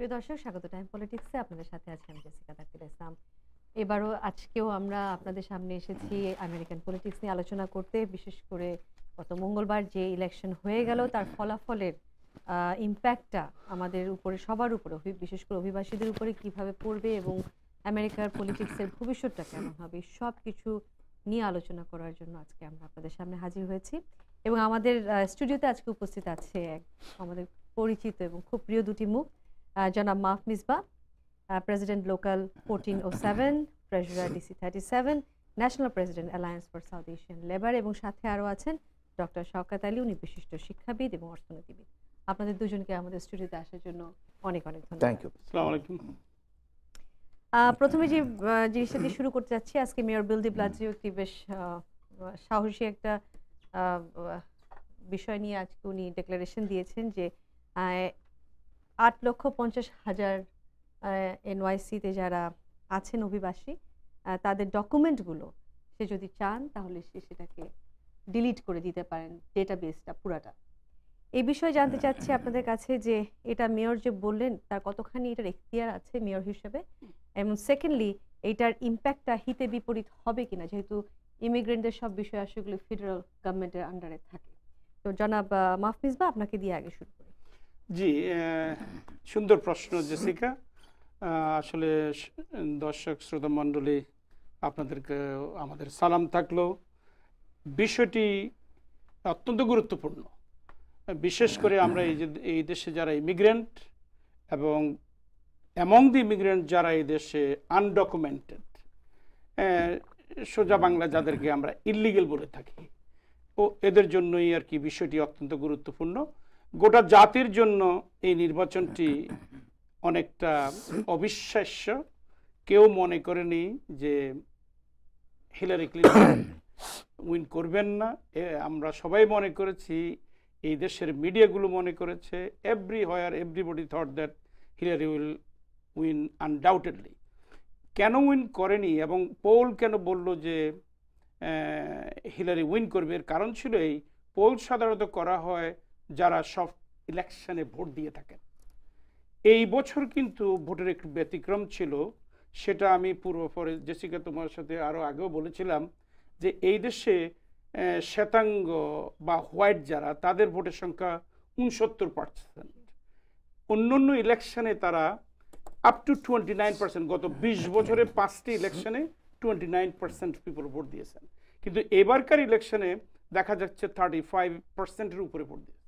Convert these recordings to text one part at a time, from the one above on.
প্রিয় দর্শক, স্বাগত টাইম পলিটিক্সে। আপনাদের সাথে আছি আমি জেসিকা তাকতির ইসলাম। এবারও আজকেও আমরা আপনাদের সামনে এসেছি আমেরিকান পলিটিক্স নিয়ে আলোচনা করতে। বিশেষ করে গত মঙ্গলবার যে ইলেকশন হয়ে গেল তার ফলাফলের ইম্প্যাক্টটা আমাদের উপরে, সবার উপরে, বিশেষ করে অভিবাসীদের উপরে কিভাবে পড়বে এবং আমেরিকার পলিটিক্সের ভবিষ্যৎটা কেমন হবে, সব কিছু নিয়ে আলোচনা করার জন্য আজকে আমরা আপনাদের সামনে হাজির হয়েছি। এবং আমাদের স্টুডিওতে আজকে উপস্থিত আছে আমাদের পরিচিত এবং খুব প্রিয় দুটি মুখ, জনাব Mahf Misbah, president local 1407, treasurer DC 37, national president alliance for South Asian labour, এবং সাথে আরও আছেন ডক্টর শওকত আলী, উনি বিশিষ্ট শিক্ষাবিদ এবং অর্থনীতিবিদ। আপনাদের দুজনকে আমাদের স্টুডিওতে আসার জন্য অনেক অনেক ধন্যবাদ। Thank you. আসসালামু আলাইকুম। প্রথমে যে জিনিসটা দিয়ে শুরু করতে যাচ্ছি, আজকে মেয়র বিল ডি ব্লাজিও একটি বেশ সাহসী একটা বিষয় নিয়ে আজকে উনি ডিক্লারেশন দিয়েছেন যে 8,50,000 এনওয়াইসিতে যারা আছেন অভিবাসী, তাদের ডকুমেন্টগুলো সে যদি চান তাহলে সে সেটাকে ডিলিট করে দিতে পারেন, ডেটাবেসটা পুরাটা। এই বিষয়ে জানতে চাচ্ছি আপনাদের কাছে যে এটা মেয়র যে বললেন তার কতখানি এটার এখতিয়ার আছে মেয়র হিসেবে, এবং সেকেন্ডলি এইটার ইম্প্যাক্টটা হিতে বিপরীত হবে কিনা, যেহেতু ইমিগ্রেন্টদের সব বিষয় আসলে ফেডারেল গভর্নমেন্টের আন্ডারে থাকে। তো জনাব মাহফ মিসবাহ, আপনাকে দিয়ে আগে শুরু করি। জি, সুন্দর প্রশ্ন জেসিকা। আসলে দর্শক শ্রোতা মণ্ডলী, আপনাদেরকে আমাদের সালাম থাকলো। বিষয়টি অত্যন্ত গুরুত্বপূর্ণ, বিশেষ করে আমরা এই দেশে যারা ইমিগ্রেন্ট এবং অ্যামং দি ইমিগ্রেন্ট যারা এই দেশে আনডকুমেন্টেড, সোজা বাংলা যাদেরকে আমরা ইল্লিগেল বলে থাকি, ও এদের জন্যই আর কি বিষয়টি অত্যন্ত গুরুত্বপূর্ণ। গোটা জাতির জন্য এই নির্বাচনটি অনেকটা অবিশ্বাস্য। কেউ মনে করেনি যে হিলারি ক্লিনটন উইন করবেন না। আমরা সবাই মনে করেছি, এই দেশের মিডিয়াগুলো মনে করেছে, everybody thought that Hillary will win undoubtedly. কেন উইন করেনি এবং পোল কেন বলল যে হিলারি উইন করবে, এর কারণ ছিল এই পোল সাধারণত করা হয় যারা সব ইলেকশনে ভোট দিয়ে থাকেন। এই বছর কিন্তু ভোটের একটু ব্যতিক্রম ছিল, সেটা আমি পূর্বপরে জেসিকা তোমার সাথে আরও আগেও বলেছিলাম যে এই দেশে শ্বেতাঙ্গ বা হোয়াইট যারা, তাদের ভোটের সংখ্যা 69%। অন্যান্য ইলেকশনে তারা আপ টু 29%। গত 20 বছরে 5টি ইলেকশনে 29% পিপল ভোট দিয়েছেন, কিন্তু এবারকার ইলেকশনে দেখা যাচ্ছে 35%-এর উপরে ভোট দিয়েছে।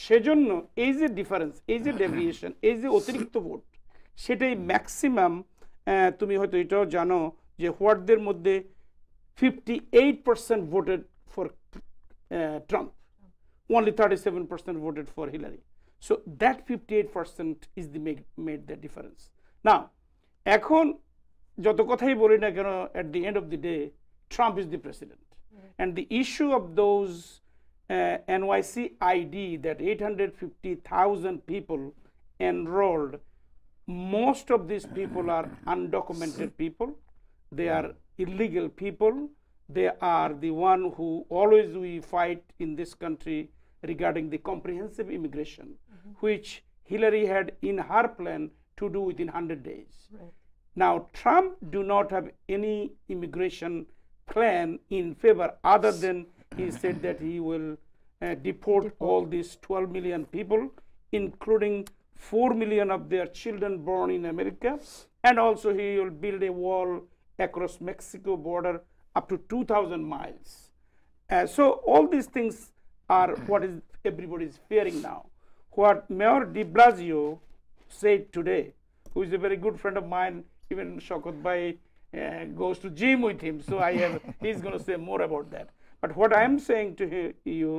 সেজন্য এই যে ডিফারেন্স, এই যে ডেভিয়েশন, এই যে অতিরিক্ত ভোট, সেটাই ম্যাক্সিমাম। তুমি হয়তো এটাও জানো যে হোয়াটদের মধ্যে 58% voted for Trump, only 37% voted for Hillary. So that 58% is the made the difference. Now, এখন যত কথাই বলি না কেন, at the end of the day, Trump is the president. And the issue of those NYC ID, that 850,000 people enrolled, most of these people are undocumented people. They are illegal people. They are the one who always we fight in this country regarding the comprehensive immigration, which Hillary had in her plan to do within 100 days. Right. Now, Trump do not have any immigration plan in favor, other than he said that he will deport all these 12 million people, including 4 million of their children born in America, and also he will build a wall across Mexico border up to 2,000 miles. So all these things are what is everybody is fearing now. What Mayor de Blasio said today, who is a very good friend of mine, even Shaukat Bhai goes to gym with him, so he's going to say more about that. But what I am saying to you,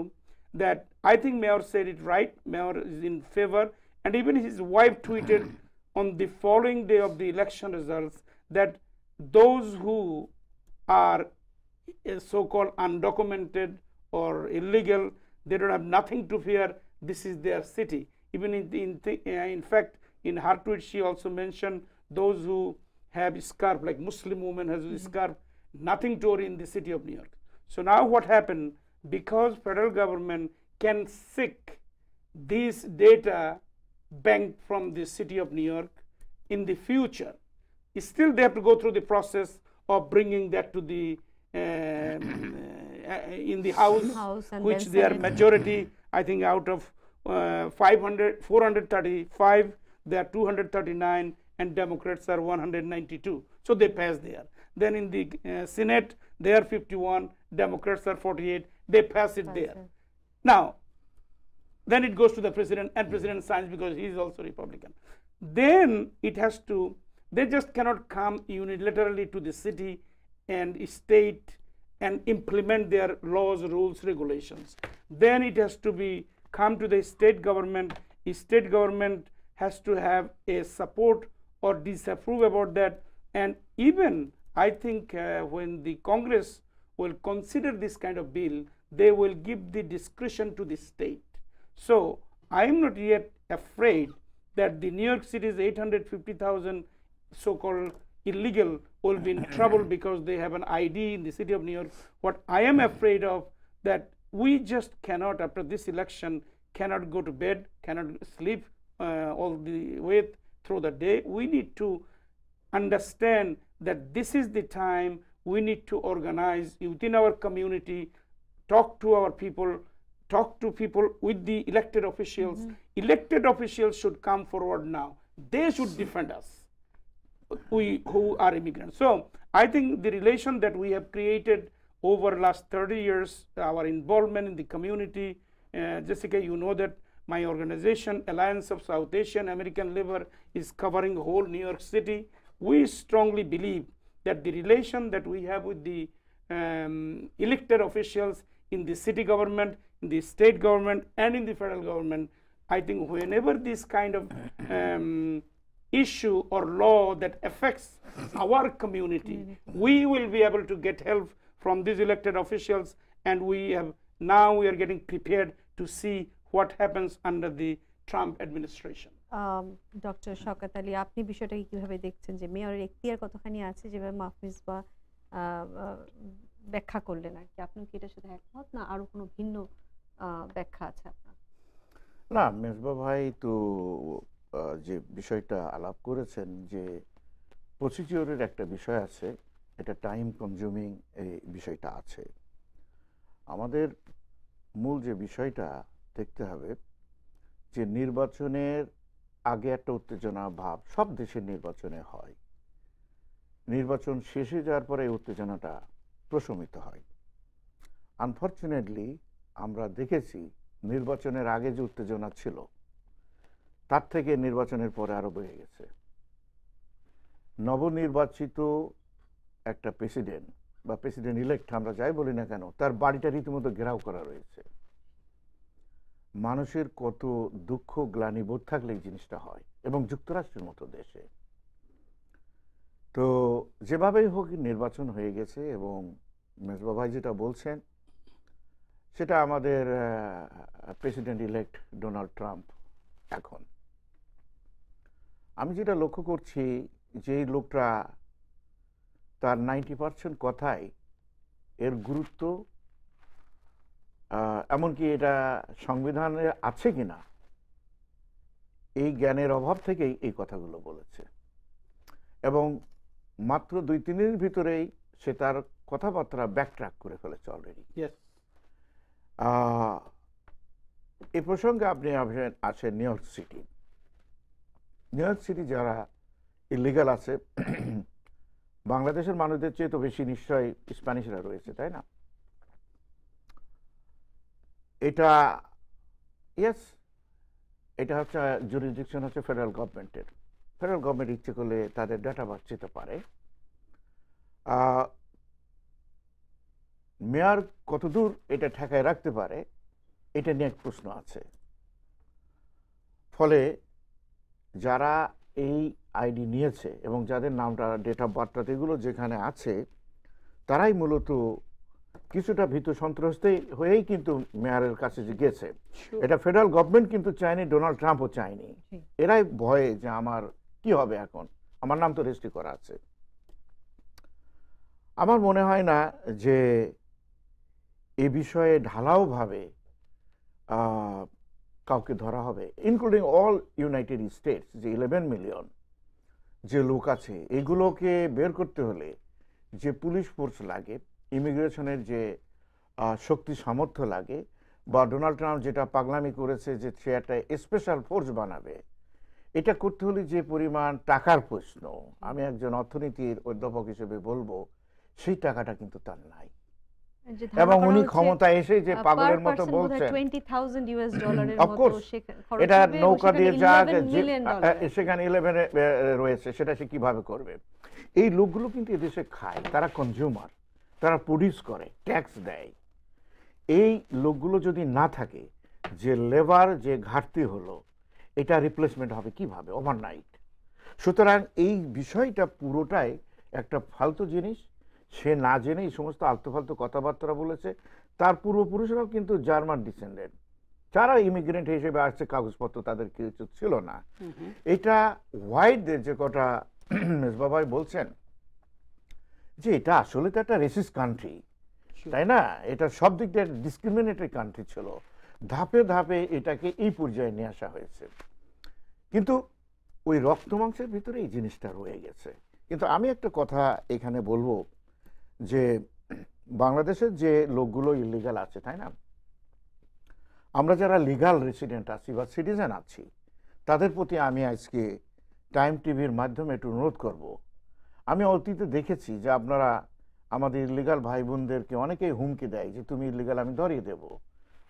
that I think Mayor said it right. Mayor is in favor, and even his wife tweeted on the following day of the election results that those who are so-called undocumented or illegal, they don't have nothing to fear. This is their city. Even in fact, in her tweet, she also mentioned those who have scarf, like Muslim woman has a scarf, nothing to worry in the city of New York. So now what happened, because federal government can seek this data bank from the city of New York in the future. Still, they have to go through the process of bringing that to the in the House, and which then they are Senate. majority. I think out of 435, they are 239, and Democrats are 192. So they pass there. Then in the Senate, they are 51, Democrats are 48. They pass it there. Now, then it goes to the president, and president signs because he is also Republican. Then it has to, they just cannot come unilaterally to the city and state and implement their laws, rules, regulations. Then it has to be come to the state government. The state government has to have a support or disapprove about that. And even I think when the Congress will consider this kind of bill, they will give the discretion to the state. So I am not yet afraid that the New York City's 850,000 so-called illegal will be in trouble because they have an ID in the city of New York. What I am afraid of, that we just cannot, after this election, cannot go to bed, cannot sleep all the way through the day. We need to understand that this is the time we need to organize within our community, talk to our people, talk to people with the elected officials. Elected officials should come forward now. They should defend us, we who are immigrants. So I think the relation that we have created over last 30 years, our involvement in the community, Jessica, you know that my organization, Alliance of South Asian American Labor, is covering whole New York City. We strongly believe that the relation that we have with the elected officials in the city government, in the state government, and in the federal government, I think whenever this kind of issue or law that affects our community, we will be able to get help from these elected officials, and we are getting prepared to see what happens under the Trump administration. Doctor Shawkat Ali, আপনি বিষয়টাকে কিভাবে দেখছেন যে মেয়রের এখতিয়ার কতখানি আছে, যেভাবে মাহফুজ বা ব্যাখ্যা করলেন আর কি, আপনি কি এটার সাথে একমত না আরো কোনো ভিন্ন ব্যাখ্যা আছে আপনার? না, মেজবা ভাই তো যে বিষয়টা আলাপ করেছেন যে প্রসিডিওরের একটা বিষয় আছে, এটা টাইম কনজিউমিং, এই বিষয়টা আছে। আমাদের মূল যে বিষয়টা দেখতে হবে যে নির্বাচনের আগে একটা উত্তেজনা ভাব সব দেশের নির্বাচনে হয়, নির্বাচন শেষে যাওয়ার পরে এই উত্তেজনাটা প্রশমিত হয়। আনফর্চুনেটলি আমরা দেখেছি নির্বাচনের আগে যে উত্তেজনা ছিল তার থেকে নির্বাচনের পরে আরো বেড়ে গেছে। নবনির্বাচিত একটা প্রেসিডেন্ট বা প্রেসিডেন্ট ইলেক্ট আমরা যাই বলি না কেন, তার বাড়িটা রীতিমতো ঘেরাও করা রয়েছে। মানুষের কত দুঃখ গ্লানি বোধ থাকলে এই জিনিসটা হয়, এবং যুক্তরাষ্ট্রের মতো দেশে। তো যেভাবেই হোক নির্বাচন হয়ে গেছে, এবং মেজবা ভাই যেটা বলছেন সেটা আমাদের প্রেসিডেন্ট ইলেক্ট ডোনাল্ড ট্রাম্প। এখন আমি যেটা লক্ষ্য করছি যে লোকটা তার 90% কথাই এর গুরুত্ব, এমনকি এটা সংবিধানে আছে কিনা এই জ্ঞানের অভাব থেকেই এই কথাগুলো বলেছে, এবং মাত্র 2-3 দিনের ভিতরেই সে তার কথাবার্তা ব্যাকট্র্যাক করে ফেলেছে অলরেডি। এই প্রসঙ্গে আপনি আছেন new York city. New York city যারা ইলিগাল আছে, বাংলাদেশের মানুষদের চেয়ে তো বেশি নিশ্চয়ই স্প্যানিশরা রয়েছে, তাই না? এটা এটা হচ্ছে জুরিসডিকশন হচ্ছে ফেডারেল গভর্নমেন্টের। ফেডারেল গভর্নমেন্ট ইচ্ছে করলে তাদের ডাটা বাস যেতে পারে। মেয়র কতদূর এটা ঠেকায় রাখতে পারে এটা নিয়ে এক প্রশ্ন আছে। ফলে যারা এই আইডি নিয়েছে এবং যাদের নামটা ডেট অফ বার্থটা এগুলো যেখানে আছে, তারাই মূলত কিছুটা ভীত সন্ত্রস্ত হয়েই কিন্তু মেয়রের কাছে গেছে। এটা ফেডারেল গভর্নমেন্ট কিন্তু চায়নি, ডোনাল্ড ট্রাম্পও চায়নি। এরাই ভয়ে যে আমার কি হবে, এখন আমার নাম তো রেজিস্ট্রি করা আছে। আমার মনে হয় না যে এ বিষয়ে ঢালাওভাবে কাউকে ধরা হবে, ইনক্লুডিং অল ইউনাইটেড স্টেটস, যে 11 মিলিয়ন যে লোক আছে, এগুলোকে বের করতে হলে যে পুলিশ ফোর্স লাগে, ইমিগ্রেশনের যে শক্তি সামর্থ্য লাগে, বা ডোনাল্ড ট্রাম্প যেটা পাগলামি করেছে যে সে একটা স্পেশাল ফোর্স বানাবে, এটা করতে হলে যে পরিমাণ টাকার প্রশ্ন, আমি একজন অর্থনীতির অধ্যাপক হিসেবে বলবো সেই টাকাটা কিন্তু তার নাই। যে ধারণা এবং করা উনি হচ্ছে, ক্ষমতায় এসে যে পাগলের per মতো person বোধহয় বলছেন, $20,000 Of মতো course, খরচ এটা হবে, এবং নৌকা দিয়ে সেখানে যাক, $11 million সেখানে 11 রয়েছে, সেটা সে কিভাবে করবে? এই লোকগুলো কিন্তু এদেশে খায়, তারা কনজিউমার, তারা প্রডিউস করে, ট্যাক্স দেয়। এই লোকগুলো যদি না থাকে, যে লেবার যে ঘাটতি হলো, এটা রিপ্লেসমেন্ট হবে কিভাবে ওভারনাইট? সুতরাং এই বিষয়টা পুরোটাই একটা ফালতু জিনিস। সে না জেনে এই সমস্ত আলতু-ফালতু কথাবার্তা বলেছে। তার পূর্বপুরুষরাও কিন্তু জার্মান ডিসেন্ডেন্ট, যারা ইমিগ্রেন্ট হিসেবে আসছে, কাগজপত্র তাদের কিছু ছিল না। এটা হোয়াইটদের যে কটা মেজবা ভাই বলছেন যে এটা আসলে তো একটা রেসিস্ট কান্ট্রি, তাই না? এটা সব দিক দিয়ে ডিসক্রিমিনেটরি কান্ট্রি ছিল। ধাপে ধাপে এটাকে এই পর্যায়ে নিয়ে আসা হয়েছে, কিন্তু ওই রক্ত মাংসের ভিতরে এই জিনিসটা রয়ে গেছে। কিন্তু আমি একটা কথা এখানে বলবো যে বাংলাদেশের যে লোকগুলো ইলিগাল আছে, তাই না, আমরা যারা লিগাল রেসিডেন্ট আছি বা সিটিজেন আছি, তাদের প্রতি আমি আজকে টাইম টিভির মাধ্যমে একটু অনুরোধ করব। আমি অতীতে দেখেছি যে আপনারা আমাদের ইলিগাল ভাই বোনদেরকে অনেকেই হুমকি দেয় যে তুমি ইলিগাল, আমি ধরিয়ে দেব।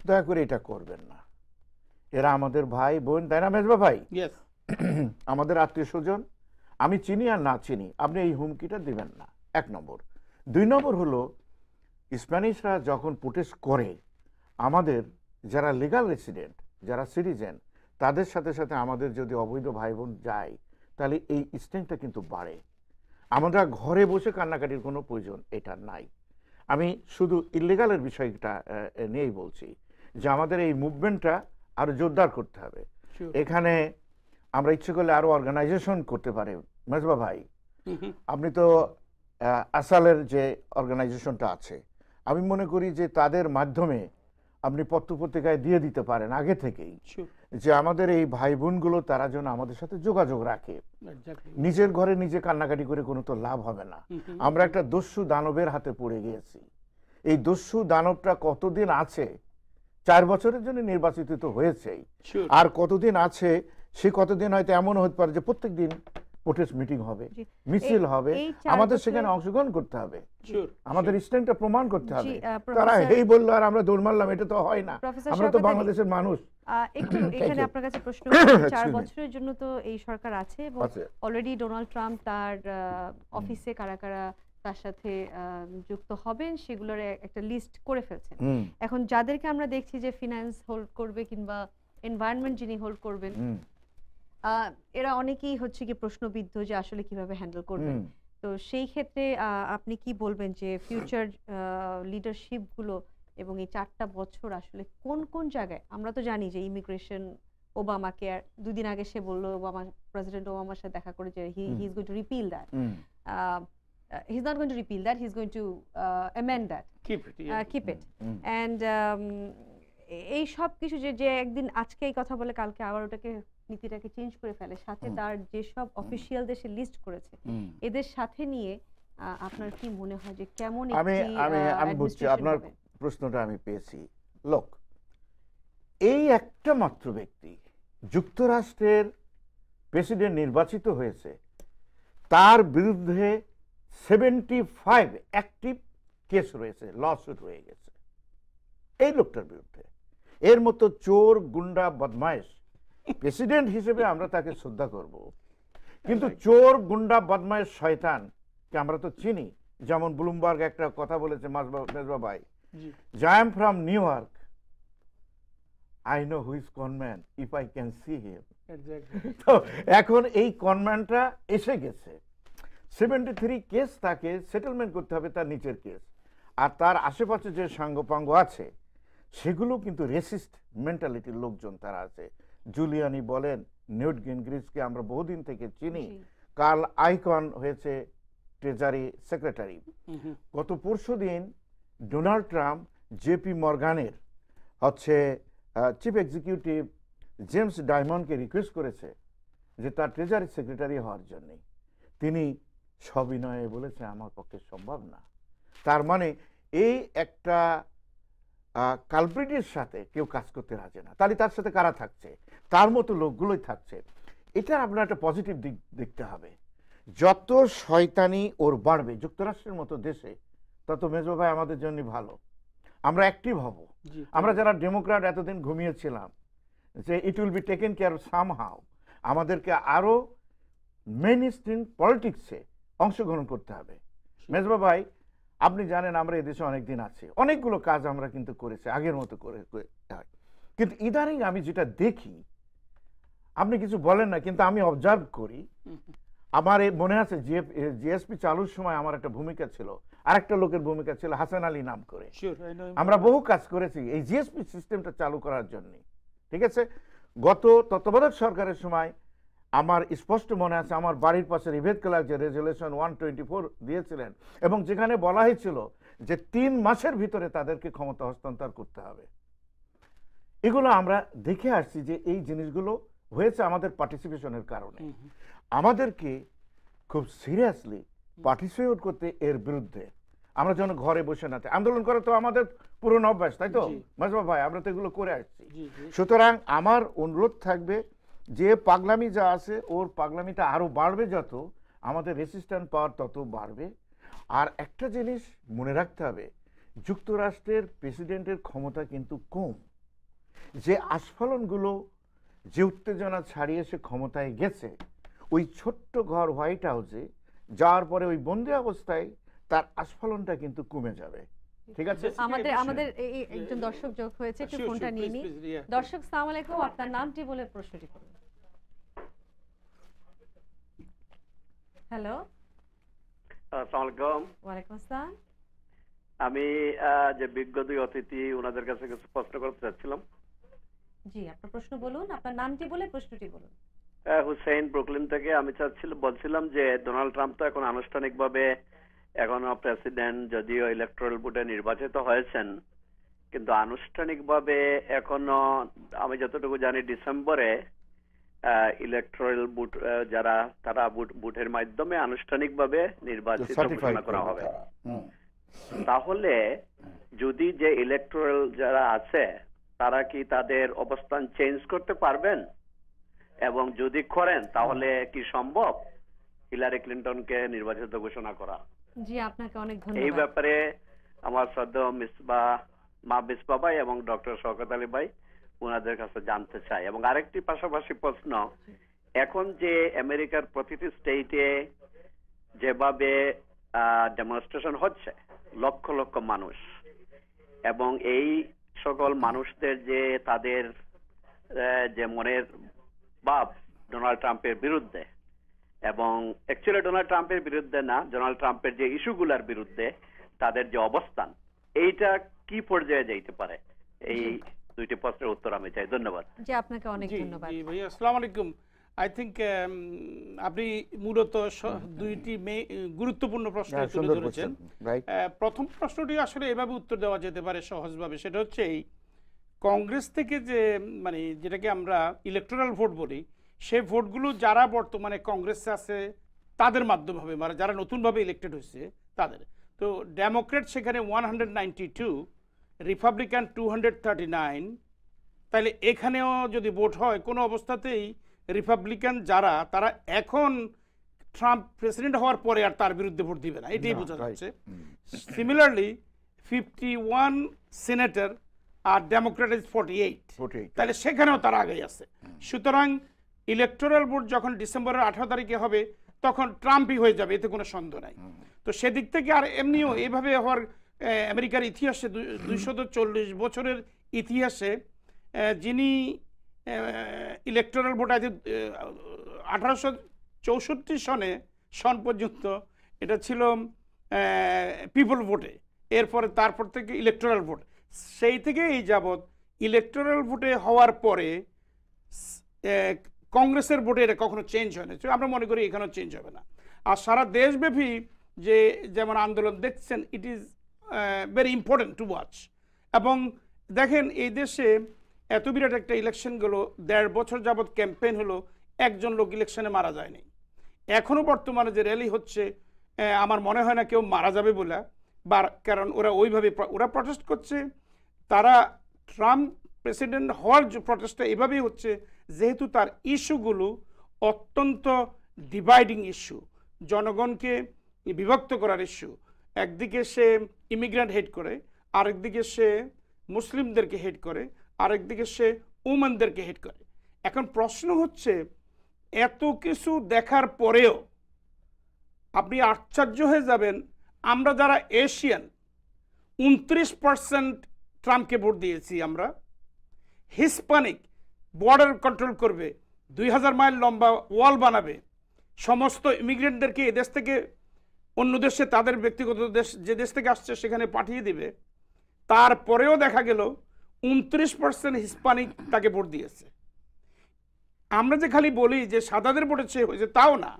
দয়া করে এটা করবেন না। এরা আমাদের ভাই বোন, তাই না মেজবা ভাই? Yes. আমাদের আত্মীয় স্বজন, আমি চিনি আর না চিনি, আপনি এই হুমকিটা দিবেন না, 1 নম্বর। 2 নম্বর হলো, স্প্যানিশরা যখন প্রোটেস্ট করে, আমাদের যারা লিগাল রেসিডেন্ট, যারা সিটিজেন, তাদের সাথে সাথে আমাদের যদি অবৈধ ভাই বোন যায়, তাহলে এই স্ট্রেংথটা কিন্তু বাড়ে। আমরা ঘরে বসে কান্নাকাটির কোনো প্রয়োজন এটা নাই। আমি শুধু ইলিগালের বিষয়টা নিয়েই বলছি যে আমাদের এই মুভমেন্টটা আরো জোরদার করতে হবে। এখানে আমরা ইচ্ছে করলে আরো অর্গানাইজেশন করতে পারি। মেজবা ভাই, আপনি তো আসালের যে অর্গানাইজেশনটা আছে, আমি মনে করি যে তাদের মাধ্যমে আপনি পত্রপত্রিকায় দিয়ে দিতে পারেন আগে থেকেই, যে আমাদের এই ভাই বোনগুলো তারা যেন আমাদের সাথে যোগাযোগ রাখে। নিজের ঘরে নিজে কান্নাকাটি করে কোনো তো লাভ হবে না। আমরা একটা দস্যু দানবের হাতে পড়ে গিয়েছি। এই দস্যু দানবটা কতদিন আছে? 4 বছরের জন্য নির্বাচিত তো হয়েছেই, আর কতদিন আছে? সে কতদিন হয়তো এমন হতে পারে যে প্রত্যেক দিন প্রোটেস্ট মিটিং হবে, মিছিল হবে, আমাদের সেখানে অংশগ্রহণ করতে হবে, আমাদের স্ট্যান্ডটা প্রমাণ করতে হবে। তারা এই বললো আর আমরা দৌড় মারলাম, এটা তো হয় না। আমরা তো বাংলাদেশের মানুষ। একটু এখানে আপনার কাছে প্রশ্ন, 4 বছরের জন্য তো এই সরকার আছে, এবং অলরেডি ডোনাল্ড ট্রাম্প তার অফিসে কারা কারা তার সাথে যুক্ত হবেন সেগুলোর একটা লিস্ট করে ফেলছেন। এখন যাদেরকে আমরা দেখছি যে ফিনান্স হোল্ড করবে কিংবা এনভায়রনমেন্ট যিনি হোল্ড করবেন, এরা অনেকেই হচ্ছে কি প্রশ্নবিদ্ধ যে আসলে কিভাবে হ্যান্ডেল করবেন। তো সেই ক্ষেত্রে আপনি কি বলবেন যে ফিউচার লিডারশিপ গুলো এবং এই 4টা বছর আসলে কোন কোন জায়গায়? আমরা তো জানি যে ইমিগ্রেশন, ওবামাকে 2 দিন আগে সে বললো, প্রেসিডেন্ট ওবামার সাথে দেখা করে, যে he is going to repeal that. He's not going to repeal that, he's going to amend that, keep it. And এই সব কিছু যে একদিন আজকে এই কথা বলে কালকে আবার ওটাকে নীতিটাকে চেঞ্জ করে ফেলে, সাথে তার যে সব অফিশিয়াল দেশে লিস্ট করেছে এদের সাথে নিয়ে আপনার কি মনে হয় যে কেমন আমি বুঝছি আপনার প্রশ্নটা, আমি পেয়েছি। লোক, এই একটা মাত্র ব্যক্তি যুক্তরাষ্ট্রের প্রেসিডেন্ট নির্বাচিত হয়েছে, তার বিরুদ্ধে 75 অ্যাক্টিভ কেস রয়েছে, লসুট হয়ে গেছে এই লোকটার বিরুদ্ধে। এর মতো চোর, গুন্ডা, বদমাইশ প্রেসিডেন্ট হিসেবে আমরা তাকে শ্রদ্ধা করব, কিন্তু চোর, গুন্ডা, বদমাইশ, শয়তানকে আমরা তো চিনি। যেমন ব্লুমবার্গ একটা কথা বলেছে মেজবা ভাই, যে I am from new York, I know who is conman if I can see him. তো এখন এই কনম্যানটা এসে গেছে। 73 কেস তাকে সেটেলমেন্ট করতে হবে, তার নিচের কেস। আর তার আশেপাশে যে সাঙ্গপাঙ্গ আছে সেগুলো কিন্তু রেসিস্ট মেন্টালিটির লোকজন তারা আছে। জুলিয়ানি বলেন, নিউট গিনগ্রিচকে আমরা বহুদিন থেকে চিনি, কার্ল আইকন হয়েছে ট্রেজারি সেক্রেটারি। গত পরশুদিন ডোনাল্ড ট্রাম্প জেপি মর্গানের হচ্ছে চিফ এক্সিকিউটিভ জেমস ডায়মন্ডকে রিকোয়েস্ট করেছে যে তার ট্রেজারি সেক্রেটারি হওয়ার জন্য, তিনি সবিনয়ে বলেছে আমার পক্ষে সম্ভব না। তার মানে এই একটা কালপ্রিটের সাথে কেউ কাজ করতে রাজি না, তাহলে তার সাথে কারা থাকছে? তার মতো লোকগুলোই থাকছে। এটা আপনার একটা পজিটিভ দিক দেখতে হবে। যত শয়তানি ওর বাড়বে যুক্তরাষ্ট্রের মতো দেশে, তত মেজো ভাই আমাদের জন্য ভালো। আমরা অ্যাক্টিভ হব। আমরা যারা ডেমোক্র্যাট এতদিন ঘুমিয়েছিলাম যে it will be taken care somehow, আমাদেরকে আরো মেইন স্ট্রিম পলিটিক্সে অংশগ্রহণ করতে হবে। মেজবা ভাই, আপনি জানেন আমরা এদেশে অনেকদিন আছি, অনেকগুলো কাজ আমরা কিন্তু করেছি আগের মতো করে, কিন্তু ইদানিং আমি যেটা দেখি, আপনি কিছু বলেন না কিন্তু আমি অবজার্ভ করি। আমার মনে আছে জিএসপি চালুর সময় আমার একটা ভূমিকা ছিল, আরেকটা লোকের ভূমিকা ছিল হাসান আলী নাম করে। আমরা বহু কাজ করেছি এই জিএসপি সিস্টেমটা চালু করার জন্য। ঠিক আছে, গত তত্ত্বাবধায়ক সরকারের সময় আমার স্পষ্ট মনে আছে, আমার বাড়ির পাশে রিভেদ ক্লার্ক যে রেজলিউশন 124 দিয়েছিলেন, এবং যেখানে বলা হয়েছিল যে 3 মাসের ভিতরে তাদেরকে ক্ষমতা হস্তান্তর করতে হবে। এগুলো আমরা দেখে আসছি যে এই জিনিসগুলো হয়েছে আমাদের পার্টিসিপেশনের কারণে। আমাদেরকে খুব সিরিয়াসলি পার্টিসিপেট করতে এর বিরুদ্ধে। আমরা যেন ঘরে বসে না থাকি, আন্দোলন করা তো আমাদের পুরনো অভ্যাস, তাই তো মাজবা ভাই? আমরা তো এগুলো করে আসছি। সুতরাং আমার অনুরোধ থাকবে যে পাগলামি যা আছে, ওর পাগলামিটা আরো বাড়বে, যত আমাদের রেসিস্ট্যান্ট পাওয়ার তত বাড়বে। আর একটা জিনিস মনে রাখতে হবে, যুক্তরাষ্ট্রের প্রেসিডেন্টের ক্ষমতা কিন্তু কম। যে আস্ফালনগুলো, যে উত্তেজনা ছাড়িয়ে সে ক্ষমতায় গেছে, ওই ছোট্ট ঘর হোয়াইট হাউসে যাওয়ার পরে ওই বন্দি অবস্থায় তার আস্ফালনটা কিন্তু কমে যাবে। ঠিক আছে, আমাদের একজন দর্শক যোগ হয়েছে, একটু ফোনটা নিয়ে নি। দর্শক আসসালামু আলাইকুম, আপনার নামটি বলে প্রশ্নটি করুন। হ্যালো, আসসালামু আলাইকুম। ওয়ালাইকুম আসসালাম। আমি যে বিজ্ঞ দুই অতিথি ওনাদের কাছে কিছু প্রশ্ন করতে চাচ্ছিলাম। জি, আপনার প্রশ্ন বলুন, আপনার নামটি বলে প্রশ্নটি বলুন। হুসেইন, ব্রুকলিন থেকে। আমি বলছিলাম যে ডোনাল্ড ট্রাম্প তো এখন আনুষ্ঠানিকভাবে এখনো প্রেসিডেন্ট, যদিও ইলেকট্রাল ভোটে নির্বাচিত হয়েছেন, কিন্তু আনুষ্ঠানিকভাবে এখনো আমি যতটুকু জানি ডিসেম্বরে ইলেকট্রাল ভোট যারা তারা ভোটের মাধ্যমে আনুষ্ঠানিকভাবে নির্বাচিত ঘোষণা করা হবে। তাহলে যদি যে ইলেকট্রাল যারা আছে তারা কি তাদের অবস্থান চেঞ্জ করতে পারবেন? এবং যদি করেন তাহলে কি সম্ভব হিলারি ক্লিনটনকে নির্বাচিত ঘোষণা করা? জি, আপনাকে অনেক ধন্যবাদ। এই ব্যাপারে আমার শ্রদ্ধেয় মিসবা ভাই এবং ডক্টর শওকত আলী ভাই ওনাদের কাছে জানতে চাই। এবং আরেকটি পাশাপাশি প্রশ্ন, এখন যে আমেরিকার প্রতিটি স্টেটে যেভাবে ডেমনস্ট্রেশন হচ্ছে, লক্ষ লক্ষ মানুষ, এবং এই সকল মানুষদের যে তাদের যে মনের ভাব ডোনাল্ড ট্রাম্পের বিরুদ্ধে, এবং অ্যাকচুয়ালি ডোনাল্ড ট্রাম্পের বিরুদ্ধে না, ডোনাল্ড ট্রাম্পের যে ইস্যুগুলোর বিরুদ্ধে তাদের যে অবস্থান, এইটা কি পর্যায়ে যাইতে পারে? এই দুইটি প্রশ্নের উত্তর আমি চাই। ধন্যবাদ। জি, আপনাকে অনেক ধন্যবাদ। জি ভাই, আসসালামু আলাইকুম। আই থিঙ্ক আপনি মূলত দুইটি গুরুত্বপূর্ণ প্রশ্ন তুলে ধরেছেন। প্রথম প্রশ্নটি আসলে এভাবে উত্তর দেওয়া যেতে পারে সহজভাবে, সেটা হচ্ছে এই কংগ্রেস থেকে যে মানে যেটাকে আমরা ইলেকটোরাল ভোট বলি, সেই ভোটগুলো যারা বর্তমানে কংগ্রেসে আছে তাদের মাধ্যমে হবে, মানে যারা নতুনভাবে ইলেক্টেড হয়েছে তাদের। তো ডেমোক্রেট সেখানে 192, রিপাবলিকান 239। তাহলে এখানেও যদি ভোট হয়, কোনো অবস্থাতেই রিপাবলিকান যারা তারা এখন ট্রাম্প প্রেসিডেন্ট হওয়ার পরে আর তার বিরুদ্ধে ভোট দিবে না, এটাই বোঝা যাচ্ছে। সিমিলারলি 51 সিনেটর আর ডেমোক্রেট 48, তাহলে সেখানেও তারা আগেই আছে। সুতরাং ইলেকটোরাল ভোট যখন ডিসেম্বরের 18 তারিখে হবে তখন ট্রাম্পই হয়ে যাবে, এতে কোনো সন্দেহ নাই। তো সেদিক থেকে আর এমনিও এভাবে হওয়ার আমেরিকার ইতিহাসে 240 বছরের ইতিহাসে যিনি ইলেকটোরাল ভোট আছে 1864 সন পর্যন্ত এটা ছিল পিপল ভোটে, এরপরে তারপর থেকে ইলেকটোরাল ভোট, সেই থেকে এই যাবৎ ইলেকটোরাল ভোটে হওয়ার পরে কংগ্রেসের ভোটে এটা কখনো চেঞ্জ হয় না। আমরা মনে করি এখানেও চেঞ্জ হবে না। আর সারা দেশব্যাপী যে যেমন আন্দোলন দেখছেন, it is very important to watch. এবং দেখেন এই দেশে এত বিরাট একটা ইলেকশন গেল, 1.5 বছর যাবৎ ক্যাম্পেইন হলো, একজন লোক ইলেকশনে মারা যায়নি। এখনো বর্তমানে যে র্যালি হচ্ছে, আমার মনে হয় না কেউ মারা যাবে বলে, কারণ ওরা ওইভাবে ওরা প্রটেস্ট করছে। তারা ট্রাম্প প্রেসিডেন্ট হওয়ার যে প্রটেস্টটা এভাবেই হচ্ছে, যেহেতু তার ইস্যুগুলো অত্যন্ত ডিভাইডিং ইস্যু, জনগণকে বিভক্ত করার ইস্যু। একদিকে সে ইমিগ্রেন্ট হেড করে, আরেকদিকে সে মুসলিমদেরকে হেড করে, আরেকদিকে সে উমেনদেরকে হেড করে। এখন প্রশ্ন হচ্ছে, এত কিছু দেখার পরেও আপনি আশ্চর্য হয়ে যাবেন, আমরা যারা এশিয়ান 29% ট্রাম্পকে ভোট দিয়েছি আমরা। হিসপ্যানিক বর্ডার কন্ট্রোল করবে, 2000 মাইল লম্বা ওয়াল বানাবে, সমস্ত ইমিগ্রেন্টদেরকে এদেশ থেকে অন্য দেশে তাদের ব্যক্তিগত দেশ যে দেশ থেকে আসছে সেখানে পাঠিয়ে দিবে। তারপরেও দেখা গেল 29% হিসপ্যানিক তাকে ভোট দিয়েছে। আমরা যে খালি বলি যে সাদাদের ভোটে চেয়ে হয়েছে, তাও না।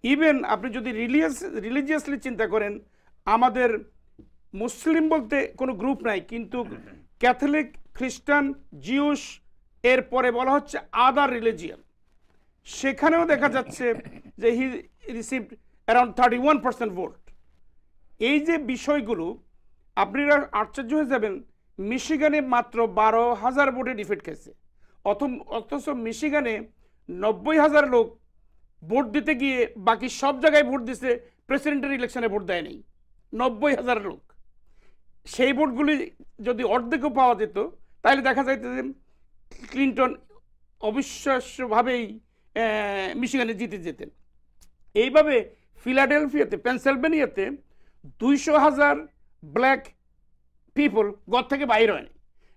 ইভেন আপনি যদি রিলিজিয়াসলি চিন্তা করেন, আমাদের মুসলিম বলতে কোনো গ্রুপ নাই, কিন্তু ক্যাথলিক, খ্রিস্টান, জিউস, এরপরে বলা হচ্ছে আদার রিলিজিয়ান, সেখানেও দেখা যাচ্ছে যে হি রিসিভড অ্যারাউন্ড 31% ভোট। এই যে বিষয়গুলো, আপনারা আশ্চর্য হয়ে যাবেন, মিশিগানে মাত্র 12,000 ভোটে ডিফিট খেয়েছে, অথচ মিশিগানে 90,000 লোক ভোট দিতে গিয়ে বাকি সব জায়গায় ভোট দিছে, প্রেসিডেন্টের ইলেকশনে ভোট দেয় নাই 90,000 লোক। সেই ভোটগুলি যদি অর্ধেকও পাওয়া যেত, তাহলে দেখা যাইত যে ক্লিন্টন অবিশ্বাস্যভাবেই মিশিগানে জিতে যেতেন। এইভাবে ফিলাডেলফিয়াতে, পেনসিলভেনিয়াতে 200,000 ব্ল্যাক পিপল ঘর থেকে বাইরে হয়নি।